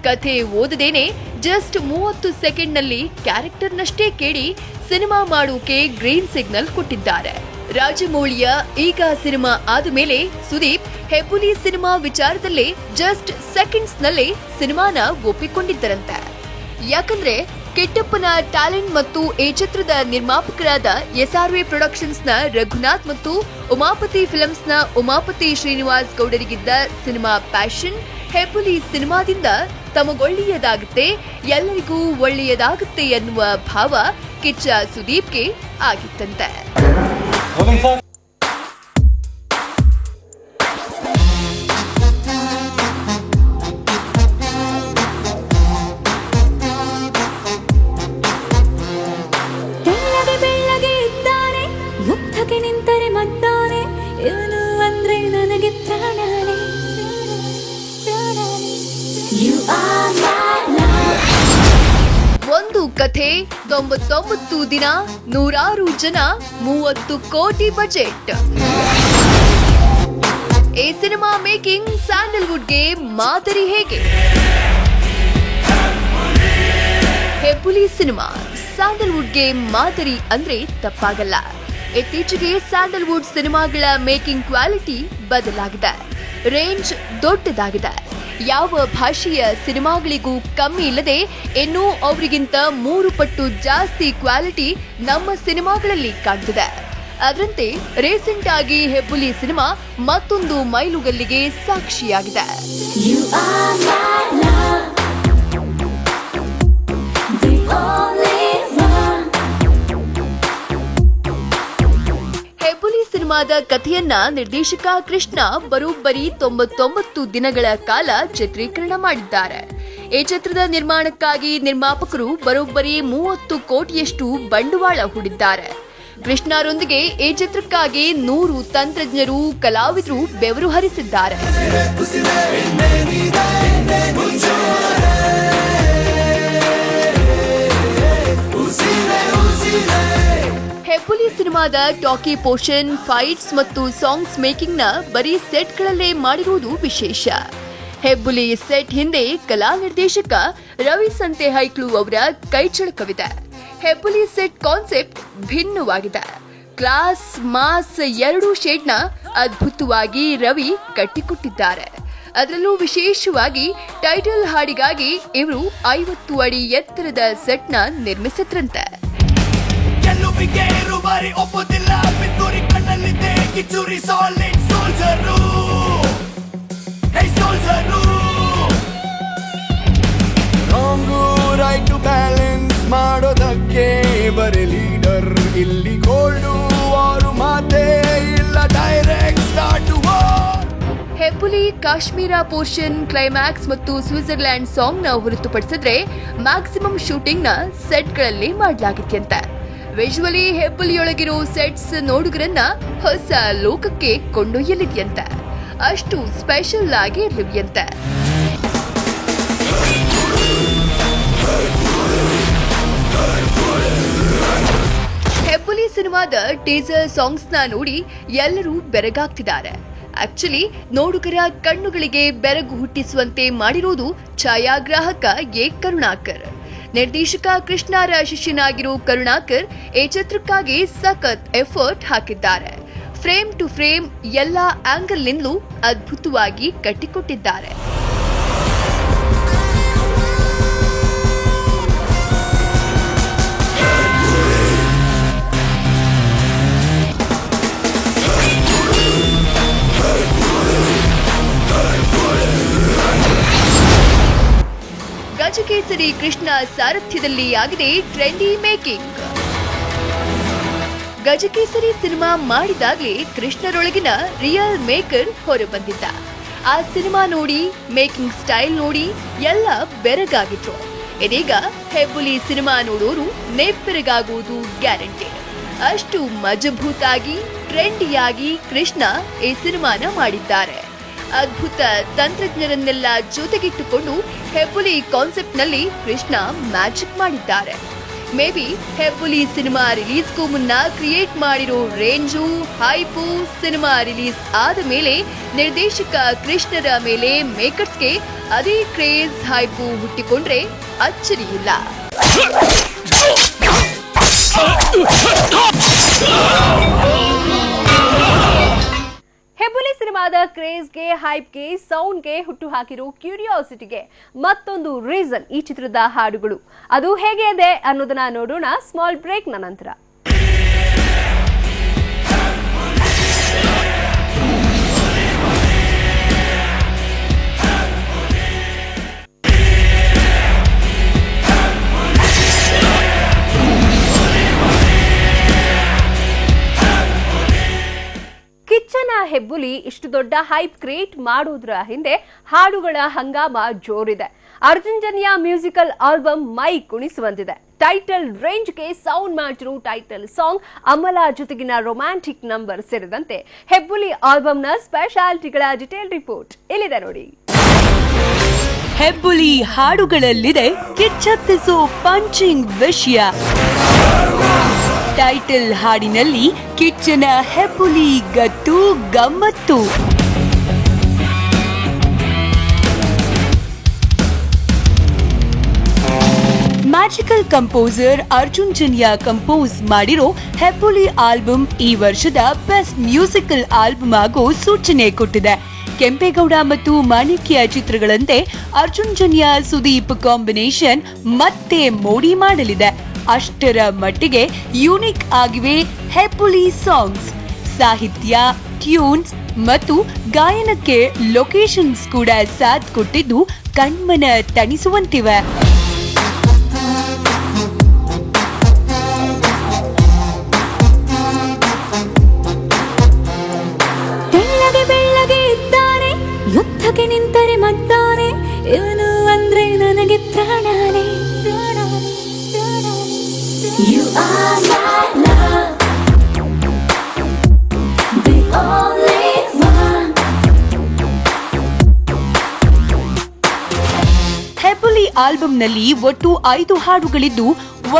ಕಥೆ ಓದದೇನೆ ಜಸ್ಟ್ 30 ಸೆಕೆಂಡ್ನಲ್ಲಿ ಕ್ಯಾರೆಕ್ಟರ್ನಷ್ಟೇ ಕೇಳಿ ಸಿನಿಮಾ ಮಾಡೋಕೆ ಗ್ರೀನ್ ಸಿಗ್ನಲ್ ಕೊಟ್ಟಿದ್ದಾರೆ. ರಾಜಮೌಳಿಯ ಈಗ ಸಿನಿಮಾ ಆದ ಮೇಲೆ ಸುದೀಪ್ ಹೆಬ್ಬುಲಿ ಸಿನಿಮಾ ವಿಚಾರದಲ್ಲೇ ಜಸ್ಟ್ ಸೆಕೆಂಡ್ಸ್ನಲ್ಲೇ ಸಿನಿಮಾನ ಒಪ್ಪಿಕೊಂಡಿದ್ದರಂತೆ. ಯಾಕಂದ್ರೆ ಕಿಟ್ಟಪ್ಪನ ಟ್ಯಾಲೆಂಟ್ ಮತ್ತು ಈ ಚಿತ್ರದ ನಿರ್ಮಾಪಕರಾದ SRV ಪ್ರೊಡಕ್ಷನ್ಸ್ ನ ರಘುನಾಥ್ ಮತ್ತು ಉಮಾಪತಿ ಫಿಲ್ಮ್ಸ್ ನ ಉಮಾಪತಿ ಶ್ರೀನಿವಾಸ್ ಗೌಡರಿಗಿದ್ದ ಸಿನಿಮಾ ಪ್ಯಾಷನ್ ಹೆಬ್ಬುಲಿ ಸಿನಿಮಾದಿಂದ ತಮಗೊಳ್ಳೆಯದಾಗುತ್ತೆ, ಎಲ್ಲರಿಗೂ ಒಳ್ಳೆಯದಾಗುತ್ತೆ ಎನ್ನುವ ಭಾವ ಕಿಚ್ಚ ಸುದೀಪ್ಗೆ ಆಗಿತ್ತಂತೆ. ಬೆಳ್ಳಗೆ ಇದ್ದಾನೆ, ಯುದ್ಧಕ್ಕೆ ನಿಂತರೆ ಮದ್ದಾನೆ, ಇವನು ಅಂದ್ರೆ ನನಗೆ ಪ್ರಾಣಾನೆ. ಒಂದು ಕಥೆ, 99 ದಿನ, 100 ಜನ, 30 ಕೋಟಿ ಬಜೆಟ್. ಈ ಸಿನಿಮಾ ಮೇಕಿಂಗ್ ಸ್ಯಾಂಡಲ್ವುಡ್ಗೆ ಮಾದರಿ ಹೇಗೆ? ಹೆಬ್ಬುಲಿ ಸಿನಿಮಾ ಸ್ಯಾಂಡಲ್ವುಡ್ಗೆ ಮಾದರಿ ಅಂದ್ರೆ ತಪ್ಪಾಗಲ್ಲ. ಇತ್ತೀಚೆಗೆ ಸ್ಯಾಂಡಲ್ವುಡ್ ಸಿನಿಮಾಗಳ ಮೇಕಿಂಗ್ ಕ್ವಾಲಿಟಿ ಬದಲಾಗಿದೆ, ರೇಂಜ್ ದೊಡ್ಡದಾಗಿದೆ. ಯಾವ ಭಾಷೆಯ ಸಿನಿಮಾಗಳಿಗೂ ಕಮ್ಮಿ ಇಲ್ಲದೆ ಇನ್ನೂ ಅವರಿಗಿಂತ 3 ಪಟ್ಟು ಜಾಸ್ತಿ ಕ್ವಾಲಿಟಿ ನಮ್ಮ ಸಿನಿಮಾಗಳಲ್ಲಿ ಕಾಣ್ತಿದೆ. ಅದರಂತೆ ರೀಸೆಂಟ್ ಆಗಿ ಹೆಬ್ಬುಲಿ ಸಿನಿಮಾ ಮತ್ತೊಂದು ಮೈಲುಗಲ್ಲಿಗೆ ಸಾಕ್ಷಿಯಾಗಿದೆ. ಹೆಬ್ಬುಲಿ ಸಿನಿಮಾದ ಕಥೆಯನ್ನ ನಿರ್ದೇಶಕ ಕೃಷ್ಣ ಬರೋಬ್ಬರಿ 99 ದಿನಗಳ ಕಾಲ ಚಿತ್ರೀಕರಣ ಮಾಡಿದ್ದಾರೆ. ಈ ಚಿತ್ರದ ನಿರ್ಮಾಣಕ್ಕಾಗಿ ನಿರ್ಮಾಪಕರು ಬರೋಬ್ಬರಿ 30 ಕೋಟಿಯಷ್ಟು ಬಂಡವಾಳ ಹೂಡಿದ್ದಾರೆ. ಕೃಷ್ಣರೊಂದಿಗೆ ಈ ಚಿತ್ರಕ್ಕಾಗಿ 100 ತಂತ್ರಜ್ಞರು, ಕಲಾವಿದರು ಬೆವರು ಹರಿಸಿದ್ದಾರೆ. ಹೆಬ್ಬುಲಿ ಸಿನಿಮಾದ ಟಾಕಿ ಪೋರ್ಷನ್, ಫೈಟ್ಸ್ ಮತ್ತು ಸಾಂಗ್ಸ್ ಮೇಕಿಂಗ್ ನ ಬರೀ ಸೆಟ್ಗಳಲ್ಲೇ ಮಾಡಿರುವುದು ವಿಶೇಷ. ಹೆಬ್ಬುಲಿ ಸೆಟ್ ಹಿಂದೆ ಕಲಾ ನಿರ್ದೇಶಕ ರವಿ ಸಂತೆಹೈಕ್ಳು ಅವರ ಕೈಚಳಕವಿದೆ. ಹೆಬ್ಬುಲಿ ಸೆಟ್ ಕಾನ್ಸೆಪ್ಟ್ ಭಿನ್ನವಾಗಿದೆ. ಕ್ಲಾಸ್, ಮಾಸ್ ಎರಡೂ ಶೇಡ್ನ ಅದ್ಭುತವಾಗಿ ರವಿ ಕಟ್ಟಿಕೊಟ್ಟಿದ್ದಾರೆ. ಅದರಲ್ಲೂ ವಿಶೇಷವಾಗಿ ಟೈಟಲ್ ಹಾಡಿಗಾಗಿ ಇವರು 50 ಅಡಿ ಎತ್ತರದ ಸೆಟ್ನ ನಿರ್ಮಿಸಿದ್ರಂತೆ. ಮಾಡೋದಕ್ಕೆ ಬರೀ ಲೀಡರ್ ಇಲ್ಲಿ ಗೋಲ್ಡು ಅವರು ಮಾತೇ ಇಲ್ಲ, ಡೈರೆಕ್ಟ್ ಸ್ಟಾರ್ಟ್ ವಾರ್. ಹೆಬ್ಬುಲಿ ಕಾಶ್ಮೀರ ಪೋರ್ಷನ್, ಕ್ಲೈಮ್ಯಾಕ್ಸ್ ಮತ್ತು ಸ್ವಿಟ್ಜರ್ಲ್ಯಾಂಡ್ ಸಾಂಗ್ ನ ಹೊರತುಪಡಿಸಿದ್ರೆ ಮ್ಯಾಕ್ಸಿಮಮ್ ಶೂಟಿಂಗ್ ನ ಸೆಟ್ಗಳಲ್ಲಿ ಮಾಡಲಾಗಿದೆಯಂತೆ. ವಿಜುವಲಿ ಹೆಬ್ಬುಲಿಯೊಳಗಿರೋ ಸೆಟ್ಸ್ ನೋಡುಗರನ್ನ ಹೊಸ ಲೋಕಕ್ಕೆ ಕೊಂಡೊಯ್ಯಲಿದೆಯಂತೆ. ಅಷ್ಟು ಸ್ಪೆಷಲ್ ಆಗಿ ಇರಲಿದೆಯಂತೆ. ಹೆಬ್ಬುಲಿ ಸಿನಿಮಾದ ಟೀಸರ್ ಸಾಂಗ್ಸ್ ನ ನೋಡಿ ಎಲ್ಲರೂ ಬೆರಗಾಗ್ತಿದ್ದಾರೆ. ಆಕ್ಚುಲಿ ನೋಡುಗರ ಕಣ್ಣುಗಳಿಗೆ ಬೆರಗು ಹುಟ್ಟಿಸುವಂತೆ ಮಾಡಿರುವುದು ಛಾಯಾಗ್ರಾಹಕ ಎ ಕರುಣಾಕರ್. ನಿರ್ದೇಶಕ ಕೃಷ್ಣರ ಶಿಷ್ಯನಾಗಿರೋ ಕರುಣಾಕರ್ ಈ ಚಿತ್ರಕ್ಕಾಗಿ ಸಖತ್ ಎಫರ್ಟ್ ಹಾಕಿದ್ದಾರೆ. ಫ್ರೇಮ್ ಟು ಫ್ರೇಮ್ ಎಲ್ಲಾ ಆಂಗಲ್ ನಿಂದಲೂ ಅದ್ಭುತವಾಗಿ ಕಟ್ಟಿಕೊಟ್ಟಿದ್ದಾರೆ. ಗಜಕೇಸರಿ ಕೃಷ್ಣ ಸಾರಥ್ಯದಲ್ಲಿ ಆಗಿದೆ ಟ್ರೆಂಡಿ ಮೇಕಿಂಗ್. ಗಜಕೇಸರಿ ಸಿನಿಮಾ ಮಾಡಿದಾಗಲೇ ಕೃಷ್ಣರೊಳಗಿನ ರಿಯಲ್ ಮೇಕರ್ ಹೊರಬಂದಿದ್ದ. ಆ ಸಿನಿಮಾ ನೋಡಿ, ಮೇಕಿಂಗ್ ಸ್ಟೈಲ್ ನೋಡಿ ಎಲ್ಲ ಬೆರಗಾಗಿದ್ರು. ಇದೀಗ ಹೆಬ್ಬುಲಿ ಸಿನಿಮಾ ನೋಡೋರು ನೆಪ್ಪೆರಗಾಗುವುದು ಗ್ಯಾರಂಟಿ. ಅಷ್ಟು ಮಜಬೂತಾಗಿ, ಟ್ರೆಂಡಿಯಾಗಿ ಕೃಷ್ಣ ಈ ಸಿನಿಮಾನ ಮಾಡಿದ್ದಾರೆ. ಅದ್ಭುತ ತಂತ್ರಜ್ಞರನ್ನೆಲ್ಲ ಜೊತೆಗಿಟ್ಟುಕೊಂಡು ಹೆಬ್ಬುಲಿ ಕಾನ್ಸೆಪ್ಟ್ ನಲ್ಲಿ ಕೃಷ್ಣ ಮ್ಯಾಜಿಕ್ ಮಾಡಿದ್ದಾರೆ. ಮೇ ಬಿ ಹೆಬ್ಬುಲಿ ಸಿನಿಮಾ ರಿಲೀಸ್ಗೂ ಮುನ್ನ ಕ್ರಿಯೇಟ್ ಮಾಡಿರೋ ರೇಂಜು, ಹೈಪು ಸಿನಿಮಾ ರಿಲೀಸ್ ಆದ ಮೇಲೆ ನಿರ್ದೇಶಕ ಕೃಷ್ಣರ ಮೇಲೆ ಮೇಕರ್ಸ್ಗೆ ಅದೇ ಕ್ರೇಜ್, ಹೈಪು ಹುಟ್ಟಿಕೊಂಡ್ರೆ ಅಚ್ಚರಿಯಿಲ್ಲ. ಹೆಬ್ಬುಲಿ ಸಿನಿಮಾದ ಕ್ರೇಜ್ಗೆ, ಹೈಪ್ಗೆ, ಸೌಂಡ್ಗೆ ಹುಟ್ಟು ಹಾಕಿರೋ ಕ್ಯೂರಿಯಾಸಿಟಿಗೆ ಮತ್ತೊಂದು ರೀಸನ್ ಈ ಚಿತ್ರದ ಹಾಡುಗಳು. ಅದು ಹೇಗೆ ಇದೆ ಅನ್ನೋದನ್ನ ನೋಡೋಣ ಸ್ಮಾಲ್ ಬ್ರೇಕ್ನ ನಂತರ. ಕಿಚ್ಚನ ಹೆಬ್ಬುಲಿ ಇಷ್ಟು ದೊಡ್ಡ ಹೈಪ್ ಕ್ರಿಯೇಟ್ ಮಾಡೋದ್ರ ಹಿಂದೆ ಹಾಡುಗಳ ಹಂಗಾಮ ಜೋರಿದೆ. ಅರ್ಜುನ್ ಜನ್ಯ ಮ್ಯೂಸಿಕಲ್ ಆಲ್ಬಮ್ ಮೈ ಕುಣಿಸುವಂತಿದೆ. ಟೈಟಲ್ ರೇಂಜ್ಗೆ ಸೌಂಡ್ ಮಾಡಿರೋ ಟೈಟಲ್ ಸಾಂಗ್, ಅಮಲ ಜೊತೆಗಿನ ರೊಮ್ಯಾಂಟಿಕ್ ನಂಬರ್ ಸೇರಿದಂತೆ ಹೆಬ್ಬುಲಿ ಆಲ್ಬಮ್ನ ಸ್ಪೆಷಾಲಿಟಿಗಳ ಡಿಟೇಲ್ ರಿಪೋರ್ಟ್ ಇಲ್ಲಿದೆ ನೋಡಿ. ಹೆಬ್ಬುಲಿ ಹಾಡುಗಳಲ್ಲಿದೆ ಕಿಚ್ಚತ್ತಿಸೋ ಪಂಚಿಂಗ್ ವಿಷಯ. ಟೈಟಲ್ ಹಾಡಿನಲ್ಲಿ ಕಿಚ್ಚನ ಹೆಬ್ಬುಲಿ ಗತ್ತು ಗಮ್ಮತ್ತು. Magical composer Arjun Janya compose ಮಾಡಿರೋ ಹೆಬ್ಬುಲಿ ಆಲ್ಬಮ್ ಈ ವರ್ಷದ ಬೆಸ್ಟ್ ಮ್ಯೂಸಿಕಲ್ ಆಲ್ಬಮ್ ಆಗೋ ಸೂಚನೆ ಕೊಟ್ಟಿದೆ. ಕೆಂಪೇಗೌಡ ಮತ್ತು ಮಾಣಿಕ್ಯ ಚಿತ್ರಗಳಂತೆ ಅರ್ಜುನ್ ಜನ್ಯ ಸುದೀಪ್ ಕಾಂಬಿನೇಷನ್ ಮತ್ತೆ ಮೋಡಿ ಮಾಡಲಿದೆ. ಅಷ್ಟರ ಮಟ್ಟಿಗೆ ಯೂನಿಕ್ ಆಗಿವೆ ಹೆಬ್ಬುಲಿ ಸಾಂಗ್ಸ್. ಸಾಹಿತ್ಯ, ಟ್ಯೂನ್ಸ್ ಮತ್ತು ಗಾಯನಕ್ಕೆ ಲೊಕೇಶನ್ಸ್ ಕೂಡ ಸಾಥ್ ಕೊಟ್ಟಿದ್ದು ಕಣ್ಮನ ತಣಿಸುವಂತಿವೆ. ಯುದ್ಧಕ್ಕೆ ನಿಂತರೆ ಮದ್ದಾನೆ, ಇವನು ಅಂದ್ರೆ ನನಗೆ ಪ್ರಾಣಾನೆ. You are my love, the only one. ಹೆಬ್ಬುಲಿ ಆಲ್ಬಂನಲ್ಲಿ ಒಟ್ಟು 5 ಹಾಡುಗಳಿದ್ದು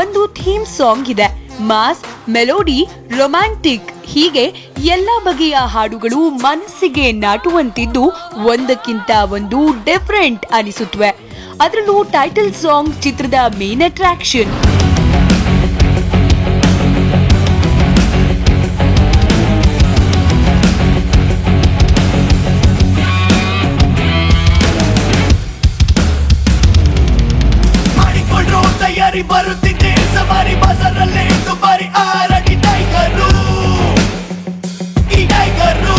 ಒಂದು ಥೀಮ್ ಸಾಂಗ್ ಇದೆ. ಮಾಸ್, ಮೆಲೋಡಿ, ರೊಮ್ಯಾಂಟಿಕ್ ಹೀಗೆ ಎಲ್ಲಾ ಬಗೆಯ ಹಾಡುಗಳು ಮನಸ್ಸಿಗೆ ನಾಟುವಂತಿದ್ದು ಒಂದಕ್ಕಿಂತ ಒಂದು ಡಿಫರೆಂಟ್ ಅನಿಸುತ್ತವೆ. ಅದರಲ್ಲೂ ಟೈಟಲ್ ಸಾಂಗ್ ಚಿತ್ರದ ಮೇನ್ ಅಟ್ರಾಕ್ಷನ್. ತಯಾರಿ ಬರುತ್ತಿದ್ದೆ ಸವಾರಿ ಬಜಾರಲ್ಲೇ ದುಬಾರಿ ಆರಡಿ ಟೈಗರು, ಈ ಟೈಗರು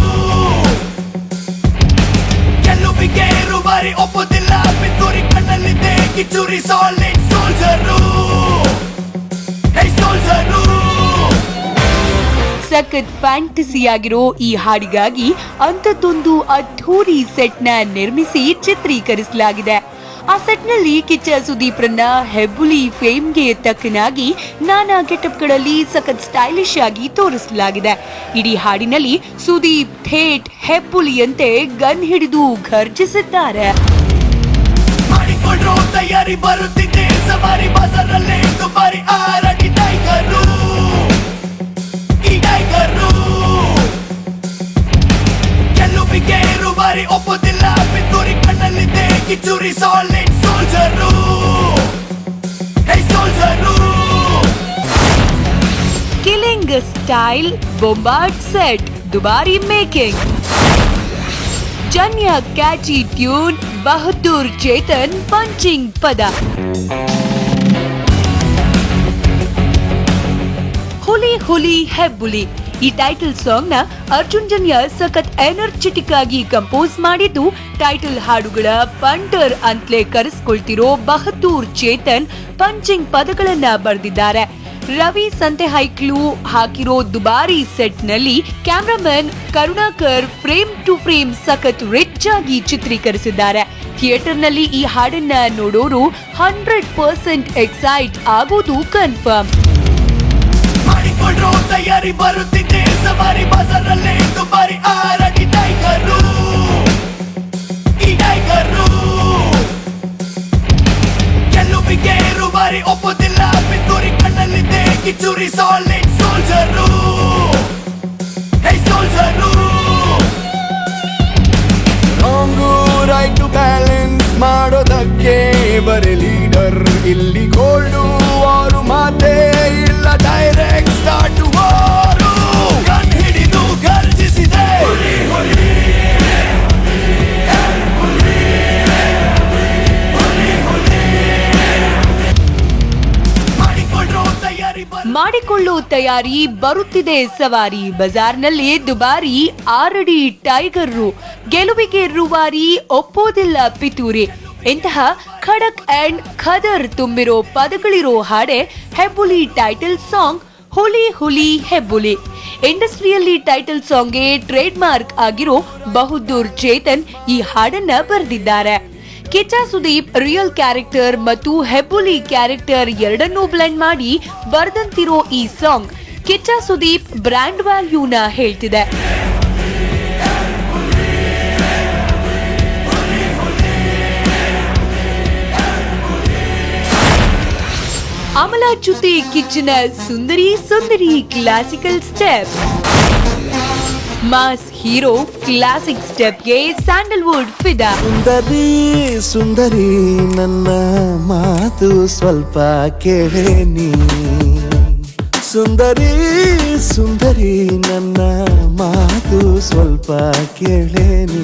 ಗೆಲ್ಲುವಿಗೆ ರುಬಾರಿ ಒಪ್ಪುತ್ತಿಲ್ಲ, ಪಿತೂರಿ ಕಣ್ಣಲ್ಲಿದ್ದೆ ಕಿಚ್ಚೂರಿ ಸಾಲಿಡ್ ಸೋಲ್ಜರು, ಹೇ ಸೋಲ್ಜರು. ಸಖತ್ ಫ್ಯಾಂಟಸಿಯಾಗಿರೋ ಈ ಹಾಡಿಗಾಗಿ ಅಂಥದ್ದೊಂದು ಅದ್ಧೂರಿ ಸೆಟ್ ನ ನಿರ್ಮಿಸಿ ಚಿತ್ರೀಕರಿಸಲಾಗಿದೆ. ಆ ಸೆಟ್ನಲ್ಲಿ ಕಿಚ್ಚ ಸುದೀಪ್ರನ್ನ ಹೆಬ್ಬುಲಿ ಫೇಮ್ಗೆ ತಕ್ಕನಾಗಿ ನಾನಾ ಗೆಟಪ್ಗಳಲ್ಲಿ ಸಖತ್ ಸ್ಟೈಲಿಶ್ ಆಗಿ ತೋರಿಸಲಾಗಿದೆ. ಇಡೀ ಹಾಡಿನಲ್ಲಿ ಸುದೀಪ್ ಥೇಟ್ ಹೆಬ್ಬುಲಿಯಂತೆ ಗನ್ ಹಿಡಿದು ಘರ್ಜಿಸಿದ್ದಾರೆ. ತಯಾರಿ ಬರುತ್ತಿದ್ದೆ ಸವಾರಿ ಬಜಾರಲ್ಲೇ ದುಬಾರಿ ಆರಡಿ ಟೈಗರು, ಈ ಟೈಗರು ಗೆಲ್ಲುವಿಗೆ ರುಬಾರಿ ಒಪ್ಪುತ್ತಿಲ್ಲ, ಪಿತೂರಿ ಕಣ್ಣಲ್ಲಿದ್ದೆ ಕಿಚ್ಚೂರಿ solid soldier, hey soldier. Killing style, bombard set, ದುಬಾರಿ making, Janya catchy tune, Bahaddur Chetan punching ಪದ. ಹುಲಿ ಹುಲಿ ಹೆಬ್ಬುಲಿ ಈ ಟೈಟಲ್ ಸಾಂಗ್ ನ ಅರ್ಜುನ್ ಜನ್ಯ ಸಖತ್ ಎನರ್ಜೆಟಿಕ್ ಆಗಿ ಕಂಪೋಸ್ ಮಾಡಿದ್ದು, ಟೈಟಲ್ ಹಾಡುಗಳ ಪಂಟರ್ ಅಂತಲೇ ಕರೆಸ್ಕೊಳ್ತಿರೋ ಬಹದ್ದೂರ್ ಚೇತನ್ ಪಂಚಿಂಗ್ ಪದಗಳನ್ನ ಬರೆದಿದ್ದಾರೆ. ರವಿ ಸಂತೆಹೈಕ್ಲು ಹಾಕಿರೋ ದುಬಾರಿ ಸೆಟ್ ನಲ್ಲಿ cameraman Karunakar frame to frame ಸಖತ್ ರಿಚ್ ಆಗಿ ಚಿತ್ರೀಕರಿಸಿದ್ದಾರೆ. ಥಿಯೇಟರ್ ನಲ್ಲಿ ಈ ಹಾಡನ್ನ ನೋಡೋರು 100% ಎಕ್ಸೈಟ್ ಆಗೋದು ಕನ್ಫರ್ಮ್. ತಯಾರಿ ಬರುತ್ತಿದ್ದೆ ಸವಾರಿ ಬಜಾರಲ್ಲೇ ದುಬಾರಿ ಆರಡಿ ಟೈಗರು, ಈ ಟೈಗರು ಗೆಲ್ಲುವಿಗೆ ರುಬಾರಿ ಒಪ್ಪುತ್ತಿಲ್ಲ, ಪಿತೂರಿ ಕಣ್ಣಲ್ಲಿದ್ದೆ ಕಿಚ್ಚೂರಿ solid soldier, hey soldier. Wrong right balance ಮಾಡೋದಕ್ಕೆ ಬರೀ ಲೀಡರ್, ಇಲ್ಲಿ ಗೋಲ್ಡು ವಾರು ಮಾತೇ ಇಲ್ಲ, ಡೈರೆಕ್ಟ್ ಸ್ಟಾರ್ಟ್ ವಾರು. ಗನ್ ಹಿಡಿದು ಗರ್ಜಿಸಿದೆ ಮಾಡಿಕೊಳ್ಳೋ ತಯಾರಿ ಬರುತ್ತಿದೆ ಸವಾರಿ ಬಜಾರ್ನಲ್ಲಿ ದುಬಾರಿ ಆರಡಿ ಟೈಗರು, ಗೆಲುವಿಗೆ ರೂವಾರಿ ಒಪ್ಪೋದಿಲ್ಲ ಪಿತೂರಿ. ಇಂತಹ ಖಡಕ್ ಅಂಡ್ ಖದರ್ ತುಂಬಿರೋ ಪದಗಳಿರೋ ಹಾಡೆ ಹೆಬ್ಬುಲಿ ಟೈಟಲ್ ಸಾಂಗ್ ಹುಲಿ ಹುಲಿ ಹೆಬ್ಬುಲಿ. ಇಂಡಸ್ಟ್ರಿಯಲ್ಲಿ ಟೈಟಲ್ ಸಾಂಗ್ಗೆ ಟ್ರೇಡ್ ಮಾರ್ಕ್ ಆಗಿರೋ ಬಹದ್ದೂರ್ ಚೇತನ್ ಈ ಹಾಡನ್ನ ಬರೆದಿದ್ದಾರೆ. ಕಿಚ್ಚ ಸುದೀಪ್ ರಿಯಲ್ ಕ್ಯಾರೆಕ್ಟರ್ ಮತ್ತು ಹೆಬ್ಬುಲಿ ಕ್ಯಾರೆಕ್ಟರ್ ಎರಡನ್ನೂ ಬ್ಲೆಂಡ್ ಮಾಡಿ ಬರೆದಂತಿರೋ ಈ ಸಾಂಗ್ ಕಿಚ್ಚ ಸುದೀಪ್ ಬ್ರ್ಯಾಂಡ್ ವ್ಯಾಲ್ಯೂನ ಹೇಳ್ತಿದೆ. ಅಮಲ ಜೊತೆ ಕಿಚ್ಚನ ಸುಂದರಿ ಸುಂದರಿ classical step. Mass hero classic ಸ್ಟೆಪ್ಗೆ ಸ್ಯಾಂಡಲ್ವುಡ್ ಫಿದಾ. ಸುಂದರಿ ಸುಂದರಿ ನನ್ನ ಮಾತು ಸ್ವಲ್ಪ ಕೇಳೇ ನೀ. ಸುಂದರಿ ಸುಂದರಿ ನನ್ನ ಮಾತು ಸ್ವಲ್ಪ ಕೇಳೇ ನೀ.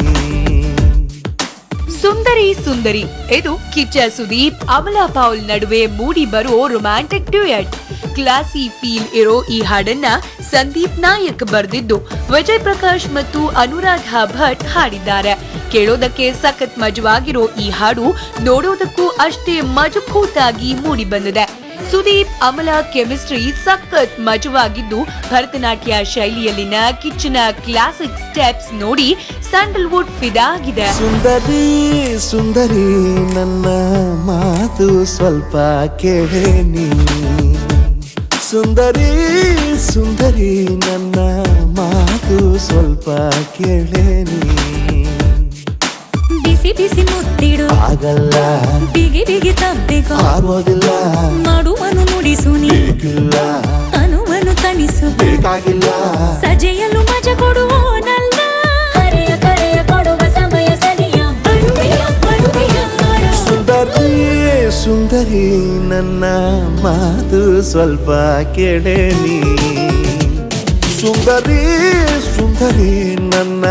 ಸುಂದರಿ ಸುಂದರಿ ಇದು ಕಿಚ್ಚ ಸುದೀಪ್ ಅಮಲಾ ಪೌಲ್ ನಡುವೆ ಮೂಡಿ ಬರೋ ರೊಮ್ಯಾಂಟಿಕ್ ಡ್ಯೂಯೆಟ್. ಕ್ಲಾಸಿ ಫೀಲ್ ಇರೋ ಈ ಹಾಡನ್ನ ಸಂದೀಪ್ ನಾಯಕ್ ಬರೆದಿದ್ದು ವಿಜಯ್ ಪ್ರಕಾಶ್ ಮತ್ತು ಅನುರಾಧ ಭಟ್ ಹಾಡಿದ್ದಾರೆ. ಕೇಳೋದಕ್ಕೆ ಸಖತ್ ಮಜವಾಗಿರೋ ಈ ಹಾಡು ನೋಡೋದಕ್ಕೂ ಅಷ್ಟೇ ಮಜಬೂತಾಗಿ ಮೂಡಿ ಬಂದಿದೆ. ಸುದೀಪ್ ಅಮಲಾ ಕೆಮಿಸ್ಟ್ರಿ ಸಖತ್ ಮಜವಾಗಿದ್ದು ಭರತನಾಟ್ಯ ಶೈಲಿಯಲ್ಲಿನ ಕಿಚ್ಚನ ಕ್ಲಾಸಿಕ್ ಸ್ಟೆಪ್ಸ್ ನೋಡಿ ಸ್ಯಾಂಡಲ್ವುಡ್ ಫಿದಾ ಆಗಿದೆ. ಸುಂದರಿ ಸುಂದರಿ ನನ್ನ ಮಾತು ಸ್ವಲ್ಪ ಕೇಳೇ ನೀ. ಸುಂದರಿ ಸುಂದರಿ ನನ್ನ ಮಾತು ಸ್ವಲ್ಪ ಕೇಳೇ ನೀ. ಬಿಸಿ ಬಿಸಿ ಮುತ್ತಿಡು ಆಗಲ್ಲ, ಬಿಗಿ ಬಿಗಿ ತಬ್ಬಿಕೋ ಆಗೋದಿಲ್ಲ, ಮಾಡುವನು ನುಡಿಸು ನೀ ಅನುವನು ತಣಿಸು ಬೇಕಾಗಿಲ್ಲ, ಸಜೆಯಲು ಮಜ ಕೊಡುವೋನಲ್ಲ, ಹರೆಯ ಕರೆಯ ಕೊಡುವ ಸಮಯ ಸರಿಯ ಬರುವೆಯ ಬರುವೆಯ. ಸುಂದರಿ ಸುಂದರಿ ನನ್ನ ಮಾತು ಸ್ವಲ್ಪ ಕೇಳೇ ನೀ. ಸುಂದರಿ ಸುಂದರಿ ನನ್ನ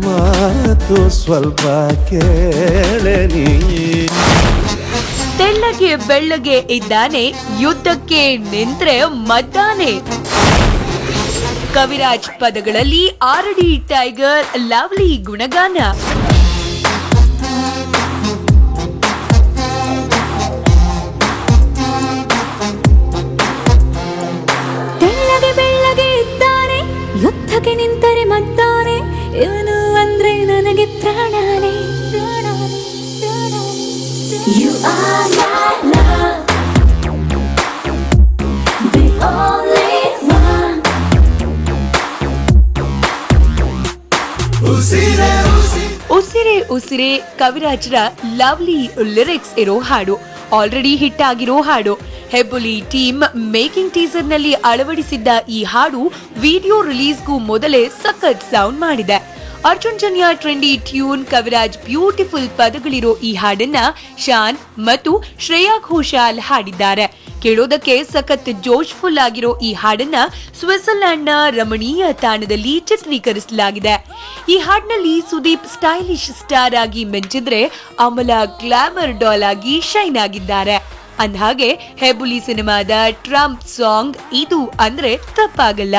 ಮಾತು ಸ್ವಲ್ಪ ಕೇಳೇ ನೀ. ತೆಳ್ಳಗೆ ಬೆಳ್ಳಗೆ ಇದ್ದಾನೆ, ಯುದ್ಧಕ್ಕೆ ನಿಂತ್ರೆ ಮದ್ದಾನೆ. ಕವಿರಾಜ್ ಪದಗಳಲ್ಲಿ ಆರ್ಡಿ ಟೈಗರ್ ಲವ್ಲಿ ಗುಣಗಾನ. ತೆಳ್ಳಗೆ ಬೆಳ್ಳಗೆ ಇದ್ದಾನೆ, ಯುದ್ಧಕ್ಕೆ ನಿಂತರೆ ಮದ್ದಾನೆ, ಇವನು ಅಂದ್ರೆ ನನಗೆ ಪ್ರಾಣಾನೆ. You are my love, the only one. Usire Usire ಕವಿರಾಜ್ರ lovely lyrics ಇರೋ ಹಾಡು, ಆಲ್ರೆಡಿ ಹಿಟ್ ಆಗಿರೋ ಹಾಡು. ಹೆಬ್ಬುಲಿ ಟೀಮ್ ಮೇಕಿಂಗ್ ಟೀಸರ್ ನಲ್ಲಿ ಅಳವಡಿಸಿದ್ದ ಈ ಹಾಡು ವಿಡಿಯೋ ರಿಲೀಸ್ಗೂ ಮೊದಲೇ ಸಖತ್ ಸೌಂಡ್ ಮಾಡಿದೆ. Arjun Janya trendy tune, Kaviraj beautiful ಪದಗಳಿರೋ ಈ ಹಾಡನ್ನ ಶಾನ್ ಮತ್ತು ಶ್ರೇಯಾ ಘೋಷಾಲ್ ಹಾಡಿದ್ದಾರೆ. ಕೇಳೋದಕ್ಕೆ ಸಖತ್ ಜೋಶ್ಫುಲ್ ಆಗಿರೋ ಈ ಹಾಡನ್ನ ಸ್ವಿಟ್ಜರ್ಲ್ಯಾಂಡ್ ನ ರಮಣೀಯ ತಾಣದಲ್ಲಿ ಚಿತ್ರೀಕರಿಸಲಾಗಿದೆ. ಈ ಹಾಡಿನಲ್ಲಿ ಸುದೀಪ್ ಸ್ಟೈಲಿಶ್ ಸ್ಟಾರ್ ಆಗಿ ಮಿಂಚಿದ್ರೆ ಅಮಲಾ ಗ್ಲಾಮರ್ ಡಾಲ್ ಆಗಿ ಶೈನ್ ಆಗಿದ್ದಾರೆ. ಅಂದ್ಹಾಗೆ ಹೆಬ್ಬುಲಿ ಸಿನಿಮಾದ ಟ್ರಂಪ್ ಸಾಂಗ್ ಇದು ಅಂದ್ರೆ ತಪ್ಪಾಗಲ್ಲ.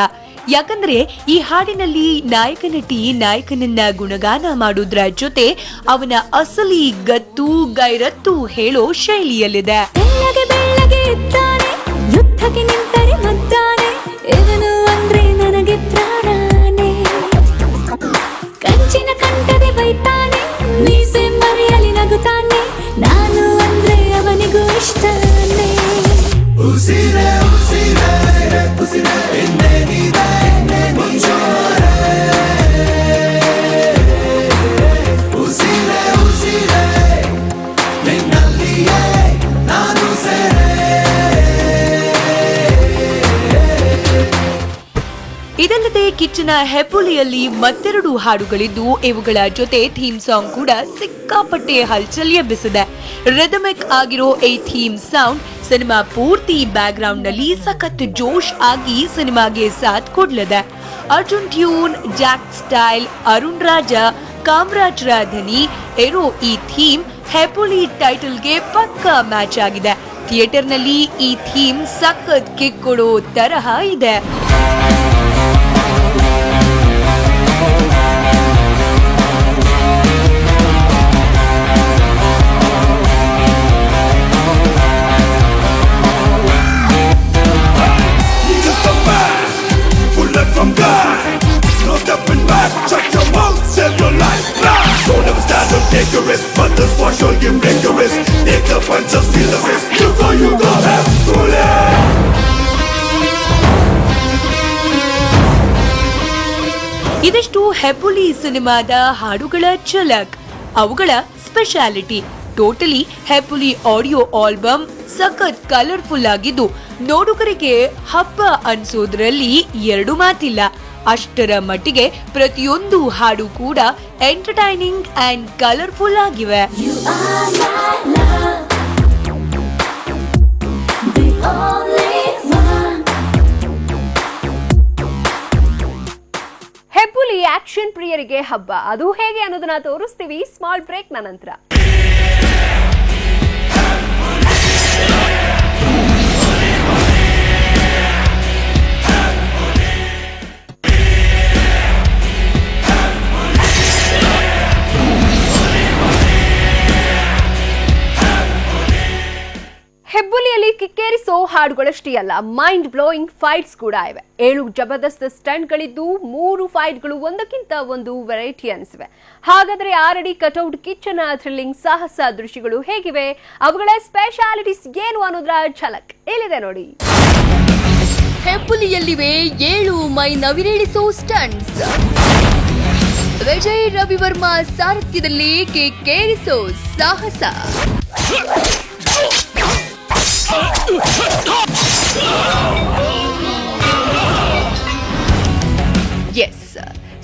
ಯಾಕಂದ್ರೆ ಈ ಹಾಡಿನಲ್ಲಿ ನಾಯಕ ನಟಿ ನಾಯಕನನ್ನ ಗುಣಗಾನ ಮಾಡೋದ್ರ ಜೊತೆ ಅವನ ಅಸಲಿ ಗತ್ತು ಗೈರತ್ತು ಹೇಳೋ ಶೈಲಿಯಲ್ಲಿದೆ. ಬೆಳ್ಳಗೆ ಬೆಳ್ಳಗೆ ಇದ್ದಾನೆ, ಯುದ್ಧಕ್ಕೆ ನಿಂತರೆ ಮದ್ದಾನೆ, ಇವನು ಅಂದ್ರೆ ನನಗೆ ಪ್ರಾಣಾನೆ. ಕಂಚಿನ ಕಂಠದೆ ಬೈತಾನೆ, ಮೀಸೆ ಮರೆಯಲಿ ನಗುತ್ತಾನೆ, ನಾನು ಅಂದ್ರೆ ಅವನಿಗೂ ಇಷ್ಟನೇ. ಉಸಿರೇ ಉಸಿರೇ ಉಸಿರೇ ಇನ್ನೇನಿದೆ ಮುಂಜಾನೆ. ಉಸಿರೇ ಉಸಿರೇ ನಿನ್ನಲ್ಲಿಯೇ ನಾನು ಸೇರೆ. ಇದಲ್ಲದೆ ಕಿಚ್ಚನ ಹೆಬ್ಬುಲಿಯಲ್ಲಿ ಮತ್ತೆರಡು ಹಾಡುಗಳಿದ್ದು ಇವುಗಳ ಜೊತೆ ಥೀಮ್ ಸಾಂಗ್ ಕೂಡ ಸಿಕ್ಕಾಪಟ್ಟೆ ಹಲ್ಚಲ್ ಎಬ್ಬಿಸಿದೆ. ರಿದಮಿಕ್ ಆಗಿರೋ ಈ ಥೀಮ್ ಸೌಂಡ್ ಸಿನಿಮಾ ಪೂರ್ತಿ ಬ್ಯಾಕ್ ಗ್ರೌಂಡ್ ನಲ್ಲಿ ಸಖತ್ ಜೋಶ್ ಆಗಿ ಸಿನಿಮಾಗೆ ಸಾಥ್ ಕೊಡ್ಲಿದೆ. Arjun tune, Jack style, Arun Raja, Kamaraj ಧನಿ ಇರೋ ಈ ಥೀಮ್ ಹೆಬ್ಬುಲಿ ಟೈಟಲ್ಗೆ ಪಕ್ಕಾ ಮ್ಯಾಚ್ ಆಗಿದೆ. ಥಿಯೇಟರ್ ನಲ್ಲಿ ಈ ಥೀಮ್ ಸಖತ್ ಕಿಕ್ ಕೊಡೋ ತರಹ ಇದೆ. But the sport should give rigorous. Take the punch, just feel the fist. You go have bullet. ಇದಿಷ್ಟು ಹೆಬ್ಬುಲಿ ಸಿನಿಮಾದ ಹಾಡುಗಳ ಝಲಕ್, ಅವುಗಳ ಸ್ಪೆಷಾಲಿಟಿ. ಟೋಟಲಿ ಹೆಬ್ಬುಲಿ ಆಡಿಯೋ ಆಲ್ಬಮ್ ಸಖತ್ ಕಲರ್ಫುಲ್ ಆಗಿದ್ದು ನೋಡುಗರಿಗೆ ಹಬ್ಬ ಅನ್ಸೋದ್ರಲ್ಲಿ ಎರಡು ಮಾತಿಲ್ಲ. ಅಷ್ಟರ ಮಟ್ಟಿಗೆ ಪ್ರತಿಯೊಂದು ಹಾಡು ಕೂಡ ಎಂಟರ್ಟೈನಿಂಗ್ ಅಂಡ್ ಕಲರ್ಫುಲ್ ಆಗಿವೆ. ಹೆಬ್ಬುಲಿ ಆಕ್ಷನ್ ಪ್ರಿಯರಿಗೆ ಹಬ್ಬ. ಅದು ಹೇಗೆ ಅನ್ನೋದನ್ನ ತೋರಿಸ್ತೀವಿ ಸ್ಮಾಲ್ ಬ್ರೇಕ್ ನಂತರ. ಹೆಬ್ಬುಲಿಯಲ್ಲಿ ಕಿಕ್ಕೇರಿಸೋ ಹಾಡುಗಳಷ್ಟೇ ಅಲ್ಲ, ಮೈಂಡ್ ಬ್ಲೋಯಿಂಗ್ ಫೈಟ್ಸ್ ಕೂಡ ಇವೆ. 7 ಜಬರ್ದಸ್ತ್ ಸ್ಟಂಟ್ಗಳಿದ್ದು 3 ಫೈಟ್ಗಳು ಒಂದಕ್ಕಿಂತ ಒಂದು ವೆರೈಟಿ ಅನಿಸಿವೆ. ಹಾಗಾದ್ರೆ 6 ಅಡಿ ಕಟೌಟ್ ಕಿಚ್ಚನ ಥ್ರಿಲ್ಲಿಂಗ್ ಸಾಹಸ ದೃಶ್ಯಗಳು ಹೇಗಿವೆ, ಅವುಗಳ ಸ್ಪೆಷಾಲಿಟೀಸ್ ಏನು ಅನ್ನೋದ್ರ ಝಲಕ್ ಇಲ್ಲಿದೆ ನೋಡಿ. ಹೆಬ್ಬುಲಿಯಲ್ಲಿವೆ 7 ಮೈ ನವಿರೇಳಿಸೋ ಸ್ಟಂಟ್ಸ್. ವಿಜಯ್ ರವಿವರ್ಮ ಸಾರಥ್ಯದಲ್ಲಿ ಕಿಕ್ಕೇರಿಸೋ ಸಾಹಸ. ಎಸ್,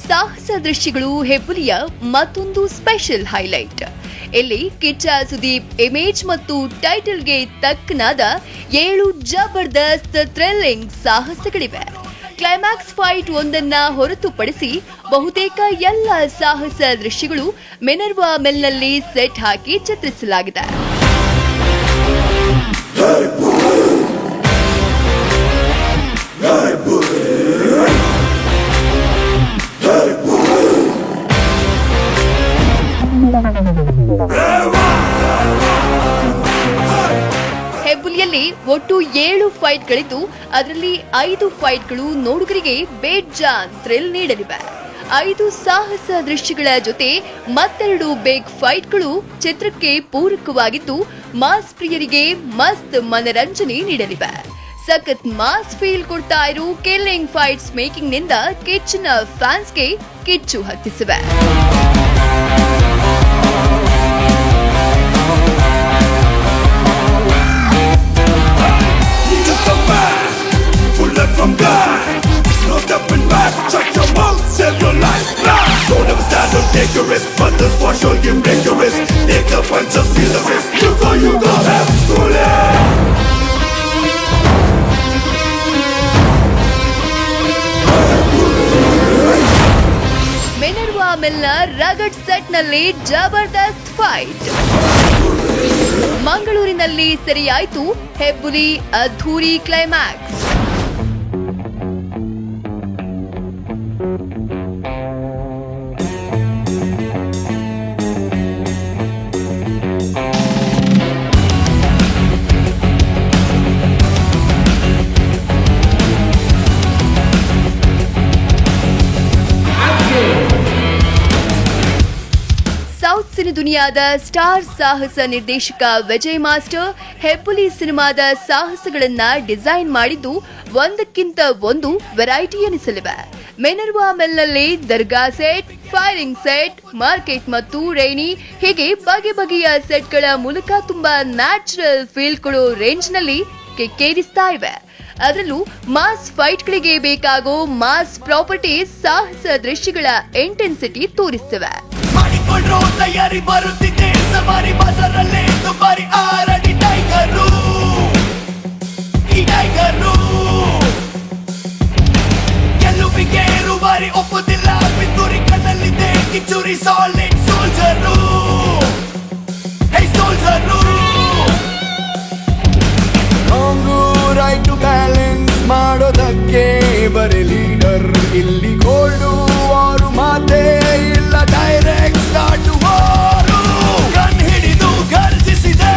ಸಾಹಸ ದೃಶ್ಯಗಳು ಹೆಬ್ಬುಲಿಯ ಮತ್ತೊಂದು ಸ್ಪೆಷಲ್ ಹೈಲೈಟ್. ಇಲ್ಲಿ ಕಿಚ್ಚ ಸುದೀಪ್ ಇಮೇಜ್ ಮತ್ತು ಟೈಟಲ್ಗೆ ತಕ್ಕನಾದ 7 ಜಬರ್ದಸ್ತ್ ಥ್ರಿಲ್ಲಿಂಗ್ ಸಾಹಸಗಳಿವೆ. ಕ್ಲೈಮ್ಯಾಕ್ಸ್ ಫೈಟ್ ಒಂದನ್ನ ಹೊರತುಪಡಿಸಿ ಬಹುತೇಕ ಎಲ್ಲ ಸಾಹಸ ದೃಶ್ಯಗಳು ಮಿನರ್ವಾ ಮಿಲ್ನಲ್ಲಿ ಸೆಟ್ ಹಾಕಿ ಚಿತ್ರಿಸಲಾಗಿದೆ. ಹೆಬ್ಬುಲಿಯಲ್ಲಿ ಒಟ್ಟು 7 ಫೈಟ್ಗಳಿದ್ದು ಅದರಲ್ಲಿ 5 ಫೈಟ್ಗಳು ನೋಡುಗರಿಗೆ ಬೇಜಾನ್ ಥ್ರಿಲ್ ನೀಡಲಿವೆ. 5 ಸಾಹಸ ದೃಶ್ಯಗಳ ಜೊತೆ ಮತ್ತೆರಡು ಬಿಗ್ ಫೈಟ್ಗಳು ಚಿತ್ರಕ್ಕೆ ಪೂರಕವಾಗಿದ್ದು ಮಾಸ್ ಪ್ರಿಯರಿಗೆ ಮಸ್ತ್ ಮನರಂಜನೆ ನೀಡಲಿವೆ. ಸಖತ್ ಮಾಸ್ ಫೀಲ್ ಕೊಡ್ತಾ ಇರೋ ಕಿಲ್ಲಿಂಗ್ ಫೈಟ್ಸ್ ಮೇಕಿಂಗ್ ನಿಂದ ಕಿಚ್ಚನ ಫ್ಯಾನ್ಸ್ಗೆ ಕಿಚ್ಚು ಹತ್ತಿಸಿವೆ. From God, no stepping back, check your mouth, save your life. Don't ever stand, don't take a risk, but this for sure you break your wrist. Take the punch, just feel the fist. You go, have bullet. Minerva ಮಿಲ್ನ rugged set ನಲ್ಲಿ ಜಬರ್ದಸ್ತ್ fight. ಮಂಗಳೂರಿನಲ್ಲಿ ಸರಿಯಾಯಿತು ಹೆಬ್ಬುಲಿ ಅದ್ಧೂರಿ climax. South cine ದುನಿಯಾದ star ಸಾಹಸ ನಿರ್ದೇಶಕ Vijay master ಹೆಬ್ಬುಲಿ ಸಿನಿಮಾದ ಸಾಹಸಗಳನ್ನ ಡಿಸೈನ್ ಮಾಡಿದ್ದು ಒಂದಕ್ಕಿಂತ ಒಂದು ವೆರೈಟಿ ಎನಿಸಲಿವೆ. ಮಿನರ್ವಾ ಮಿಲ್ನಲ್ಲಿ ದರ್ಗಾ ಸೆಟ್, ಫೈರಿಂಗ್ ಸೆಟ್, ಮಾರ್ಕೆಟ್ ಮತ್ತು ರೈನಿ ಹೀಗೆ ಬಗೆ ಬಗೆಯ ಸೆಟ್ಗಳ ಮೂಲಕ ತುಂಬಾ ನ್ಯಾಚುರಲ್ ಫೀಲ್ ಕೊಡೋ ರೇಂಜ್ ನಲ್ಲಿ ಕಿಕ್ಕೇರಿಸ್ತಾ ಇವೆ. ಅದರಲ್ಲೂ ಮಾಸ್ ಫೈಟ್ಗಳಿಗೆ ಬೇಕಾಗೋ ಮಾಸ್ ಪ್ರಾಪರ್ಟೀಸ್ ಸಾಹಸ ದೃಶ್ಯಗಳ ಇಂಟೆನ್ಸಿಟಿ ತೋರಿಸ್ತವೆ. ತಯಾರಿ ಬರುತ್ತಿದೆ ಸವಾರಿ ಬಜಾರಲ್ಲೇ ದುಬಾರಿ 6 ಅಡಿ ಟೈಗರು. ಈ ಟೈಗರು ಗೆಲುವಿಗೆ ರೂವಾರಿ ಒಪ್ಪುದಿಲ್ಲ, ಪಿತೂರಿ ಕಣ್ಣಲ್ಲಿದೆ ಕಿಚ್ಚುರಿ solid soldier. Hey soldier, wrong right balance ಮಾಡೋದಕ್ಕೆ ಬರೀ ಲೀಡರ್. ಇಲ್ಲಿ ಗೋಲ್ಡು ವಾರು ಮಾತೇ ಇಲ್ಲ, ಡೈರೆಕ್ಟ್ ಸ್ಟಾರ್ಟ್ ವಾರು. ಗನ್ ಹಿಡಿದು ಗರ್ಜಿಸಿದೆ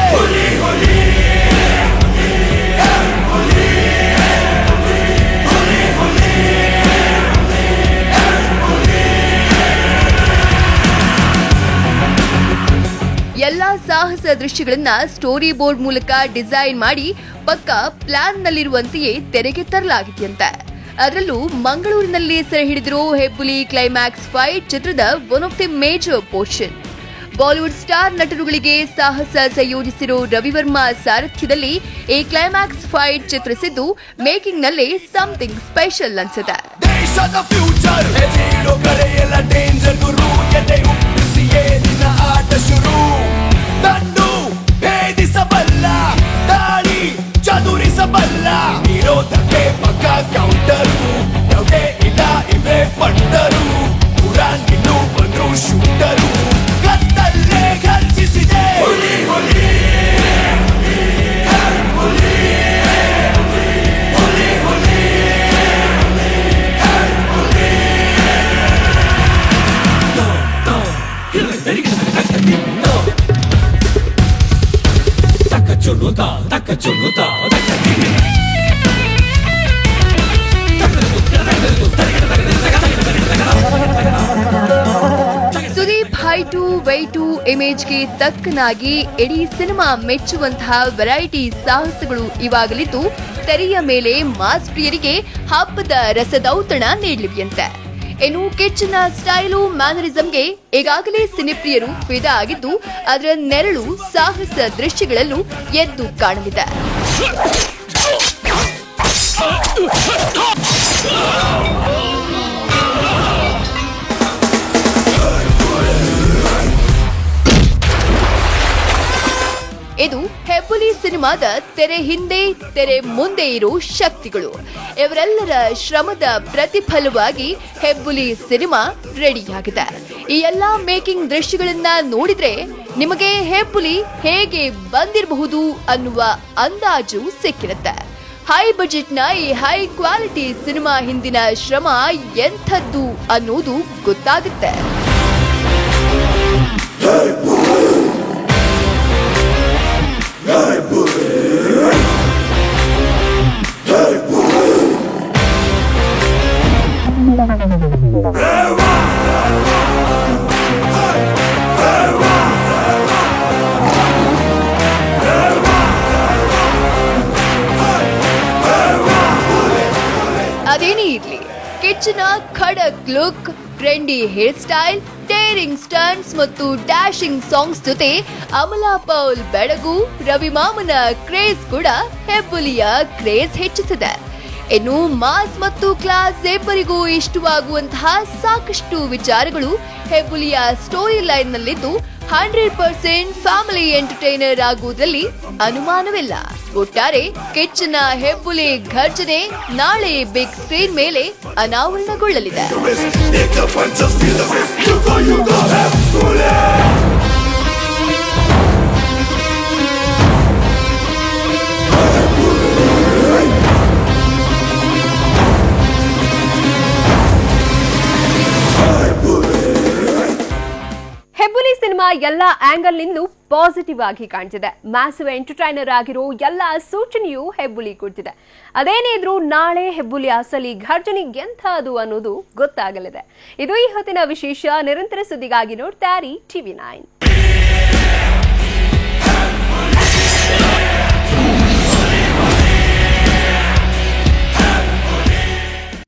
ಎಲ್ಲಾ ಸಾಹಸ ದೃಶ್ಯಗಳನ್ನ ಸ್ಟೋರಿ ಬೋರ್ಡ್ ಮೂಲಕ ಡಿಸೈನ್ ಮಾಡಿ ಪಕ್ಕಾ ಪ್ಲಾನ್ ನಲ್ಲಿರುವಂತೆಯೇ ತೆರೆಗೆ ತರಲಾಗಿದೆಯಂತೆ. ಅದರಲ್ಲೂ ಮಂಗಳೂರಿನಲ್ಲಿ ಸೆರೆ ಹಿಡಿದಿರೋ ಹೆಬ್ಬುಲಿ ಕ್ಲೈಮ್ಯಾಕ್ಸ್ ಫೈಟ್ ಚಿತ್ರದ one of the major portion. Bollywood star ನಟರುಗಳಿಗೆ ಸಾಹಸ ಸಂಯೋಜಿಸಿರೋ ರವಿವರ್ಮಾ ಸಾರಥ್ಯದಲ್ಲಿ ಈ ಕ್ಲೈಮ್ಯಾಕ್ಸ್ ಫೈಟ್ ಚಿತ್ರಿಸಿದ್ದು ಮೇಕಿಂಗ್ ನಲ್ಲಿ ಸಮಥಿಂಗ್ ಸ್ಪೆಷಲ್ ಅನ್ಸುತ್ತೆ. ದೇಶದ ಫ್ಯೂಚರ್ ಹೆದರೋ ಕರೆಯಲ್ಲ ಡೇಂಜರ್ ಗುರು ಎದೆ ಉಪ್ಪಿಸಿಯೇ ನಿನ್ನ ಆಟ ಶುರು. ತಂದು ಭೇದಿಸಬಲ್ಲ ದಾಳಿ ಚದುರಿಸಬಲ್ಲ ವಿರೋಧಕ್ಕೆ ಪಕ್ಕ ಕೌಂಟರ್ ಯಾವುದೇ ಇಲ್ಲ ಇವೇ ಪಟ್ಟರು ಪುರಾಣಿನ್ನು ಬಂದ್ರು ಶೂಟರು ಕತ್ತಲ್ಲೇ ಘರ್ಜಿಸಿದೆ ಹುಲಿ ಹುಲಿ ಸುದೀಪ್ ಹೈಟು ವೈಟು ಇಮೇಜ್ಗೆ ತಕ್ಕನಾಗಿ ಇಡೀ ಸಿನಿಮಾ ಮೆಚ್ಚುವಂತಹ ವೆರೈಟಿ ಸಾಹಸಗಳು ಇವಾಗಲಿದ್ದು ತೆರೆಯ ಮೇಲೆ ಮಾಸ್ ಪ್ರಿಯರಿಗೆ ಹಬ್ಬದ ರಸದೌತಣ ನೀಡಲಿವೆಯಂತೆ. ಇನ್ನು ಕಿಚ್ಚನ ಸ್ಟೈಲು ಮ್ಯಾನರಿಸಂಗೆ ಈಗಾಗಲೇ ಸಿನಿಪ್ರಿಯರು ಫಿದಾ ಆಗಿದ್ದು ಅದರ ನೆರಳು ಸಾಹಸ ದೃಶ್ಯಗಳಲ್ಲೂ ಎದ್ದು ಕಾಣಲಿದೆ. ಇದು ಹೆಬ್ಬುಲಿ ಸಿನಿಮಾದ ತೆರೆ ಹಿಂದೆ ತೆರೆ ಮುಂದೆ ಇರೋ ಶಕ್ತಿಗಳು. ಇವರೆಲ್ಲರ ಶ್ರಮದ ಪ್ರತಿಫಲವಾಗಿ ಹೆಬ್ಬುಲಿ ಸಿನಿಮಾ ರೆಡಿಯಾಗಿದೆ. ಈ ಎಲ್ಲಾ ಮೇಕಿಂಗ್ ದೃಶ್ಯಗಳನ್ನ ನೋಡಿದ್ರೆ ನಿಮಗೆ ಹೆಬ್ಬುಲಿ ಹೇಗೆ ಬಂದಿರಬಹುದು ಅನ್ನುವ ಅಂದಾಜು ಸಿಕ್ಕಿರುತ್ತೆ. ಹೈ ಬಜೆಟ್ನ ಈ ಹೈ ಕ್ವಾಲಿಟಿ ಸಿನಿಮಾ ಹಿಂದಿನ ಶ್ರಮ ಎಂಥದ್ದು ಅನ್ನೋದು ಗೊತ್ತಾಗುತ್ತೆ. ಅದೇನೇ ಇರ್ಲಿ, ಕಿಚ್ಚನ ಖಡಕ್ look, trendy hair style, daring stunts ಮತ್ತು ಡ್ಯಾಶಿಂಗ್ ಸಾಂಗ್ಸ್ ಜೊತೆ ಅಮಲಾ ಪೌಲ್ ಬೆಳಗು, ರವಿ ಮಾಮನ ಕ್ರೇಜ್ ಕೂಡ ಹೆಬ್ಬುಲಿಯ ಕ್ರೇಜ್ ಹೆಚ್ಚಿಸಿದೆ. ಇನ್ನು ಮಾಸ್ ಮತ್ತು ಕ್ಲಾಸ್ ಇಬ್ಬರಿಗೂ ಇಷ್ಟವಾಗುವಂತಹ ಸಾಕಷ್ಟು ವಿಚಾರಗಳು ಹೆಬ್ಬುಲಿಯ ಸ್ಟೋರಿ ಲೈನ್ ನಲ್ಲಿದ್ದು 100% ಫ್ಯಾಮಿಲಿ ಎಂಟರ್ಟೈನರ್ ಆಗುವುದರಲ್ಲಿ ಅನುಮಾನವಿಲ್ಲ. ಒಟ್ಟಾರೆ ಕಿಚ್ಚನ ಹೆಬ್ಬುಲಿ ಘರ್ಜನೆ ನಾಳೆ ಬಿಗ್ ಸ್ಕ್ರೀನ್ ಮೇಲೆ ಅನಾವರಣಗೊಳ್ಳಲಿದೆ. ಹೆಬ್ಬುಲಿ ಸಿನಿಮಾ ಎಲ್ಲ ಆಂಗಲ್ ನಿಂದ ಪಾಸಿಟಿವ್ ಆಗಿ ಕಾಣ್ತಿದೆ. ಮ್ಯಾಸಿವ್ ಎಂಟರ್ಟೈನರ್ ಆಗಿರೋ ಎಲ್ಲ ಸೂಚನೆಯೂ ಹೆಬ್ಬುಲಿ ಕೊಡ್ತಿದೆ. ಅದೇನೇ ಇದ್ರೂ ನಾಳೆ ಹೆಬ್ಬುಲಿ ಅಸಲಿ ಘರ್ಜನೆ ಎಂಥದು ಅನ್ನೋದು ಗೊತ್ತಾಗಲಿದೆ. ಇದು ಈ ಹೊತ್ತಿನ ವಿಶೇಷ. ನಿರಂತರ ಸುದ್ದಿಗಾಗಿ ನೋಡ್ತಾ ಇರಿ TV9.